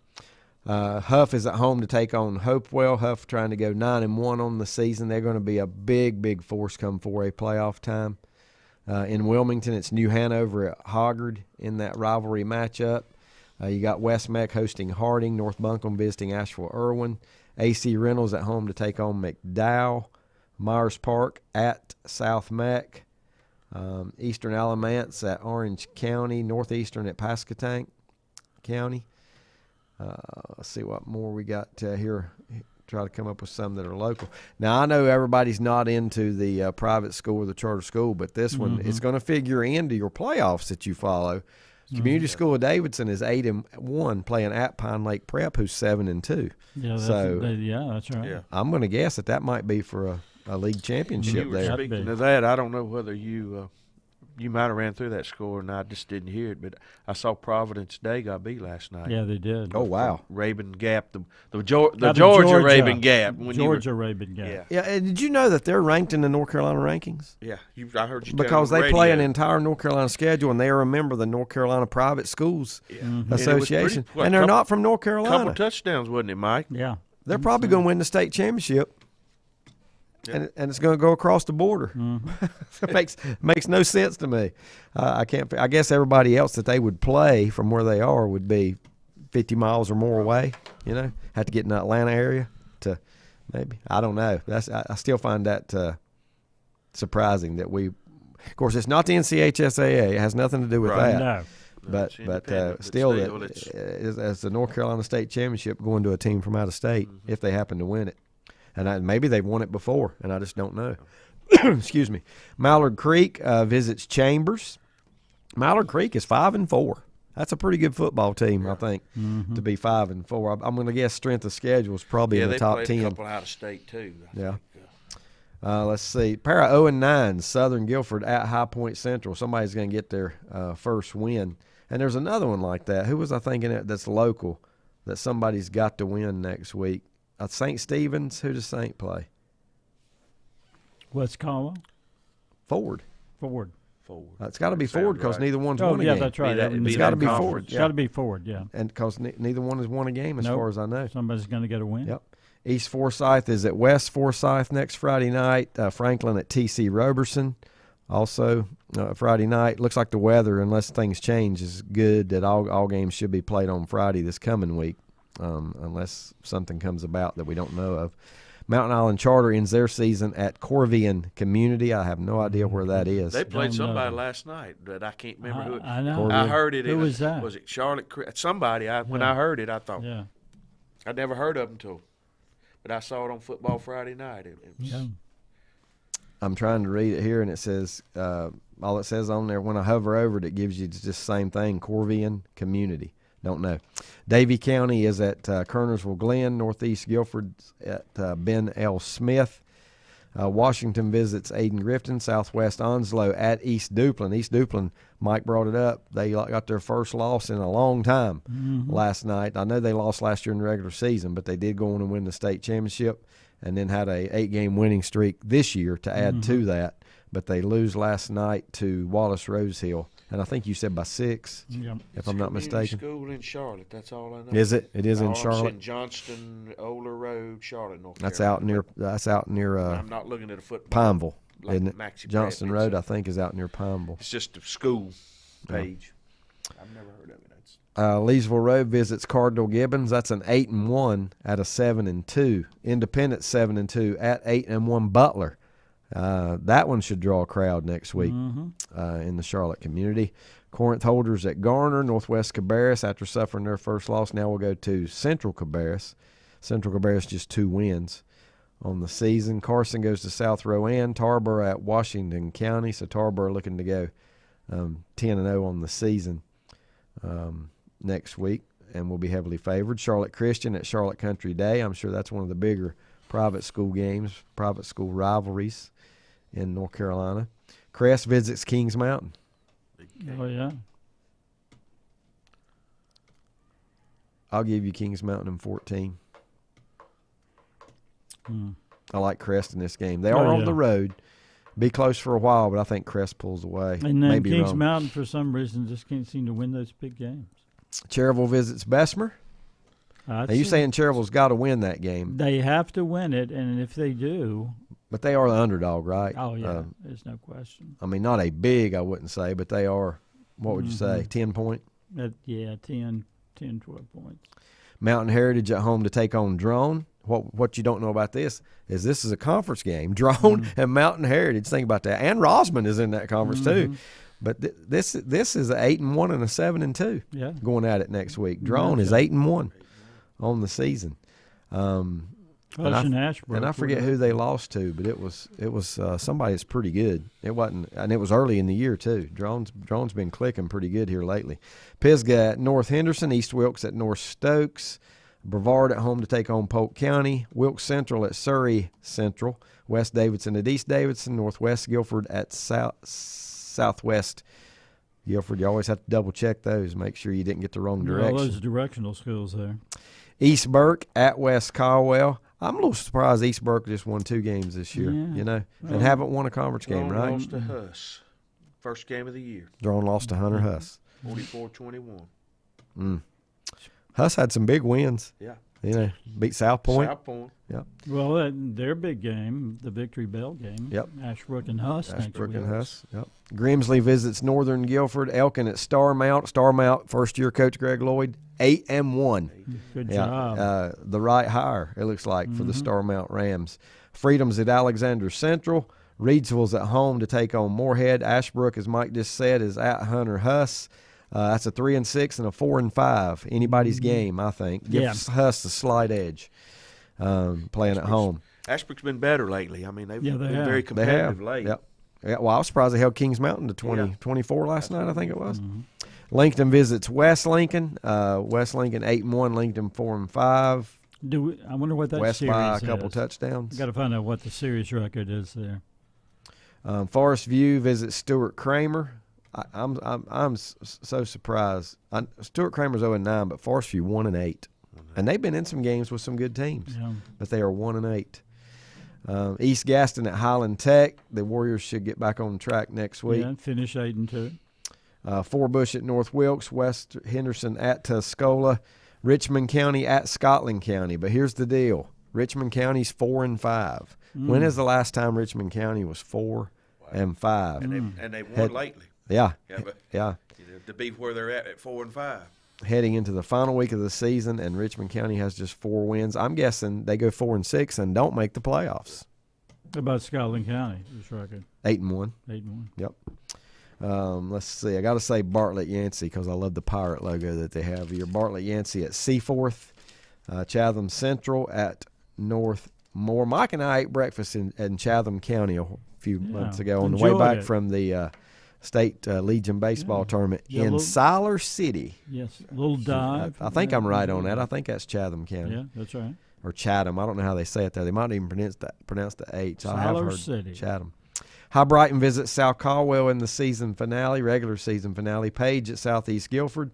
Huff is at home to take on Hopewell. Huff trying to go 9-1 on the season. They're going to be a big force come 4A playoff time. In Wilmington, it's New Hanover at Hoggard in that rivalry matchup. You got West Meck hosting Harding, North Buncombe visiting Asheville-Irwin. AC Reynolds at home to take on McDowell. Myers Park at South Meck. Eastern Alamance at Orange County. Northeastern at Pasquotank County. Let's see what more we got here. Try to come up with some that are local. Now, I know everybody's not into the private school or the charter school, but this one, it's going to figure into your playoffs that you follow. Community School of Davidson is 8-1 playing at Pine Lake Prep, who's 7-2. Yeah, that's right. Yeah. I'm going to guess that might be for a league championship You were there. speaking of that, I don't know whether you might have ran through that score and I just didn't hear it, but I saw Providence Day got beat last night. Yeah, they did. Oh, wow. Rabun Gap, the Georgia Rabun Gap. Rabun Gap. Yeah, and did you know that they're ranked in the North Carolina rankings? Yeah, I heard you because tell they on the play an radio. entire North Carolina schedule, and they are a member of the North Carolina Private Schools Association, and they're not from North Carolina. Couple touchdowns, wasn't it, Mike? Yeah, they're probably going to win the state championship, and it's going to go across the border. It makes no sense to me. I guess everybody else that they would play from where they are would be 50 miles or more away. You know, have to get in the Atlanta area to maybe. I don't know. I still find that surprising that we. Of course, it's not the NCHSAA. It has nothing to do with that. No. But still, as the North Carolina State Championship going to a team from out of state if they happen to win it. And maybe they've won it before, and I just don't know. Excuse me. Mallard Creek visits Chambers. Mallard Creek is 5-4. That's a pretty good football team, I think, to be 5-4. I'm going to guess strength of schedule is probably in the top 10. Yeah, they played a couple out of state too. Yeah. Let's see. Para 0-9, Southern Guilford at High Point Central. Somebody's going to get their first win. And there's another one like that. Who was I thinking that's local that somebody's got to win next week? St. Stephen's. Who does St. play? West Conway? Ford. It's got to be Ford because neither one's won a game. Oh, yeah, that's right. It's got to be Ford. It's got to be Ford, yeah. And because neither one has won a game as far as I know. Somebody's going to get a win. Yep. East Forsyth is at West Forsyth next Friday night. Franklin at T.C. Roberson also Friday night. Looks like the weather, unless things change, is good that all games should be played on Friday this coming week. Unless something comes about that we don't know of. Mountain Island Charter ends their season at Corvian Community. I have no idea where that is. They played somebody last night, but I can't remember who. I know. I heard it. Who was that? Was it Charlotte? Somebody. When I heard it, I thought. Yeah. I'd never heard of them but I saw it on Football Friday night. I'm trying to read it here, and it says all it says on there. When I hover over it, it gives you just the same thing: Corvian Community. Don't know. Davie County is at Kernersville Glen. Northeast Guilford's at Ben L. Smith. Washington visits Aden Grifton. Southwest Onslow at East Duplin. East Duplin, Mike brought it up. They got their first loss in a long time last night. I know they lost last year in the regular season, but they did go on and win the state championship and then had a 8-game winning streak this year to add to that. But they lose last night to Wallace Rosehill. And I think you said by 6, if I'm not mistaken. School in Charlotte. That's all I know. Is it? It is in Charlotte. In Johnston, Oler Road, Charlotte, North That's Carolina. That's out near. I'm not looking at a football. Pineville, like isn't it? Maxie Johnston Bradley. Road, I think, is out near Pineville. It's just a school page. I've never heard of it. Leesville Road visits Cardinal Gibbons. That's an 8-1 at a 7-2. Independent 7-2 at 8-1 Butler. That one should draw a crowd next week in the Charlotte community. Corinth Holders at Garner. Northwest Cabarrus, after suffering their first loss, now we'll go to Central Cabarrus. Central Cabarrus just 2 wins on the season. Carson goes to South Rowan. Tarboro at Washington County. So Tarboro looking to go 10-0 on the season next week, and will be heavily favored. Charlotte Christian at Charlotte Country Day. I'm sure that's one of the bigger private school games, private school rivalries in North Carolina. Crest visits Kings Mountain. Oh, yeah. I'll give you Kings Mountain in 14. I like Crest in this game. They are on the road. Be close for a while, but I think Crest pulls away. And then Maybe Kings wrong. Mountain, for some reason, just can't seem to win those big games. Cherryville visits Bessemer. Now, you're saying Cherryville's got to win that game. They have to win it, and if they do. But they are the underdog, right? Oh, yeah. There's no question. I mean, not a big, I wouldn't say, but they are, what would you say, 10 point? 10, 12 points. Mountain Heritage at home to take on Drone. What you don't know about this is a conference game. Drone and Mountain Heritage. Think about that. And Rosman is in that conference too. But this is an 8-1 and a 7-2. Yeah. Going at it next week. Drone is 8-1 on the season. And I forget who they lost to, but it was somebody that's pretty good. It wasn't, and it was early in the year too. Drone's been clicking pretty good here lately. Pisgah at North Henderson, East Wilkes at North Stokes, Brevard at home to take on Polk County, Wilkes Central at Surrey Central, West Davidson at East Davidson, Northwest Guilford at Southwest Guilford. You always have to double check those, make sure you didn't get the wrong direction. All those directional schools there. East Burke at West Caldwell. I'm a little surprised East Burke just won 2 games this year, and haven't won a conference game, right? Lost to Huss. First game of the year. Drone lost to Hunter Huss. 44-21. Huss had some big wins. Yeah. Beat South Point. South Point. Yep. Well, their big game, the Victory Bell game. Yep. Ashbrook and Huss. Ashbrook and Huss. Yep. Grimsley visits Northern Guilford. Elkin at Starmount. Starmount, first-year coach Greg Lloyd, 8-1. Good job. The right hire, it looks like, for the Starmount Rams. Freedom's at Alexander Central. Reidsville's at home to take on Moorhead. Ashbrook, as Mike just said, is at Hunter Huss. That's a 3-6 and a 4-5. Anybody's game, I think. Gives Huss the slight edge playing at home. Ashbrook's been better lately. I mean, they've been have. very competitive late. Yep. Yeah, well, I was surprised they held Kings Mountain to 24 last night, I think it was. Lincoln visits West Lincoln. West Lincoln 8-1, Lincoln 4-5. I wonder what that West series by a is. couple touchdowns. Got to find out what the series record is there. Forest View visits Stuart Kramer. I'm so surprised. Stuart Kramer's 0-9, but Forest View 1-8, and they've been in some games with some good teams. Yeah. But they are 1-8. East Gaston at Highland Tech. The Warriors should get back on track next week. Yeah, finish 8-2. Forbush at North Wilkes. West Henderson at Tuscola. Richmond County at Scotland County. But here's the deal: Richmond County's 4-5. When is the last time Richmond County was 4-5? And they've won lately. Yeah. But, to be where they're at 4-5. Heading into the final week of the season, and Richmond County has just 4 wins. I'm guessing they go 4-6 and don't make the playoffs. What about Scotland County? This record 8-1. 8-1. Yep. Let's see. I got to say Bartlett Yancey because I love the pirate logo that they have here. Bartlett Yancey at Seaforth. Chatham Central at North Moore. Mike and I ate breakfast in Chatham County a few months ago on the way back from the State Legion baseball tournament in Siler City. Yes, a little dive. I think I'm right on that. I think that's Chatham County. Yeah, that's right. Or Chatham. I don't know how they say it there. They might even pronounce the H. I have heard City. Chatham. High Brighton visits South Caldwell in the season finale, regular season finale. Page at Southeast Guilford.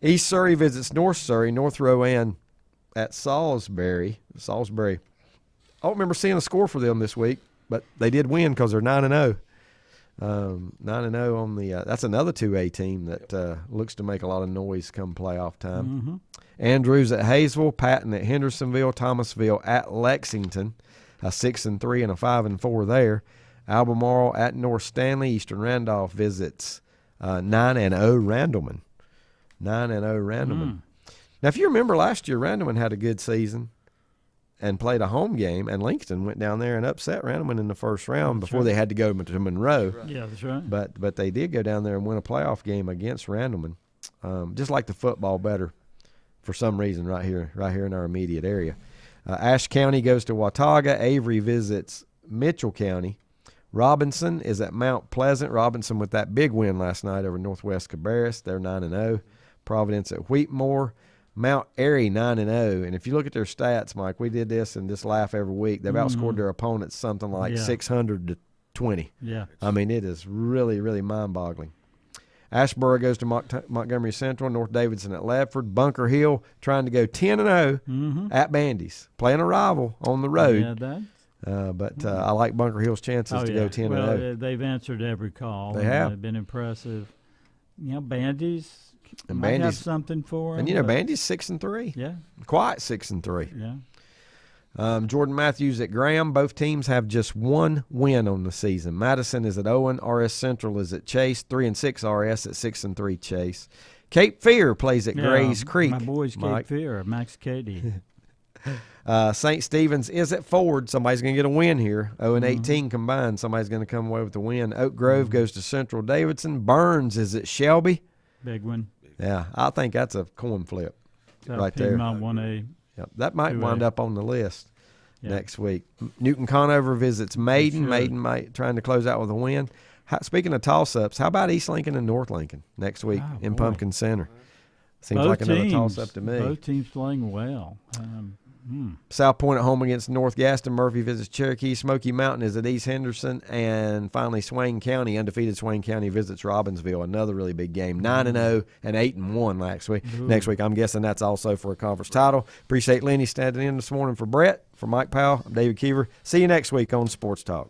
East Surrey visits North Surrey. North Rowan at Salisbury. I don't remember seeing a score for them this week, but they did win because they're 9-0. 9-0 on the that's another 2A team that looks to make a lot of noise come playoff time. Andrews at Hayesville, Patton at Hendersonville, Thomasville at Lexington, a 6-3 and a 5-4 there. Albemarle at North Stanley. Eastern Randolph visits 9-0 Randleman. 9-0 Randleman. Now, if you remember last year, Randleman had a good season and played a home game, and Lincoln went down there and upset Randleman in the first round before they had to go to Monroe. Yeah, that's right. But they did go down there and win a playoff game against Randleman. Just like the football better for some reason right here in our immediate area. Ashe County goes to Watauga. Avery visits Mitchell County. Robinson is at Mount Pleasant. Robinson with that big win last night over Northwest Cabarrus. They're 9-0. Providence at Wheatmore. Mount Airy 9-0. And if you look at their stats, Mike, we did this and just laugh every week. They've outscored their opponents something like 600-20. Yeah. I mean, it is really, really mind-boggling. Asheboro goes to Montgomery Central. North Davidson at Ledford. Bunker Hill trying to go 10-0 at Bandy's. Playing a rival on the road. Yeah, but I like Bunker Hill's chances to go 10-0. Well, they've answered every call. They have. They've been impressive. You know, Bandy's and might Bandy's have something for them. And, you know, Bandy's 6-3. Yeah. Quite 6-3. Yeah. Jordan Matthews at Graham. Both teams have just one win on the season. Madison is at Owen. RS Central is at Chase. 3-6 RS at 6-3 Chase. Cape Fear plays at Grays Creek. My boys, Mike. Cape Fear, Max Cady. St. Stephen's is at Ford. Somebody's going to get a win here. 0-18 combined. Somebody's going to come away with the win. Oak Grove goes to Central Davidson. Burns is at Shelby. Big one. Yeah, I think that's a coin flip right there. Piedmont 1A. Yep, that might 2A. wind up on the list next week. Newton Conover visits Maiden. Maiden might trying to close out with a win. Speaking of toss-ups, how about East Lincoln and North Lincoln next week in Pumpkin Center? Seems both like another teams, toss-up to me. Both teams playing well. South Point at home against North Gaston. Murphy visits Cherokee. Smoky Mountain is at East Henderson. And finally, Swain County, undefeated Swain County, visits Robbinsville. Another really big game. 9-0 and 8-1 last week. Next week, I'm guessing that's also for a conference title. Appreciate Lenny standing in this morning for Brett. For Mike Powell, I'm David Keever. See you next week on Sports Talk.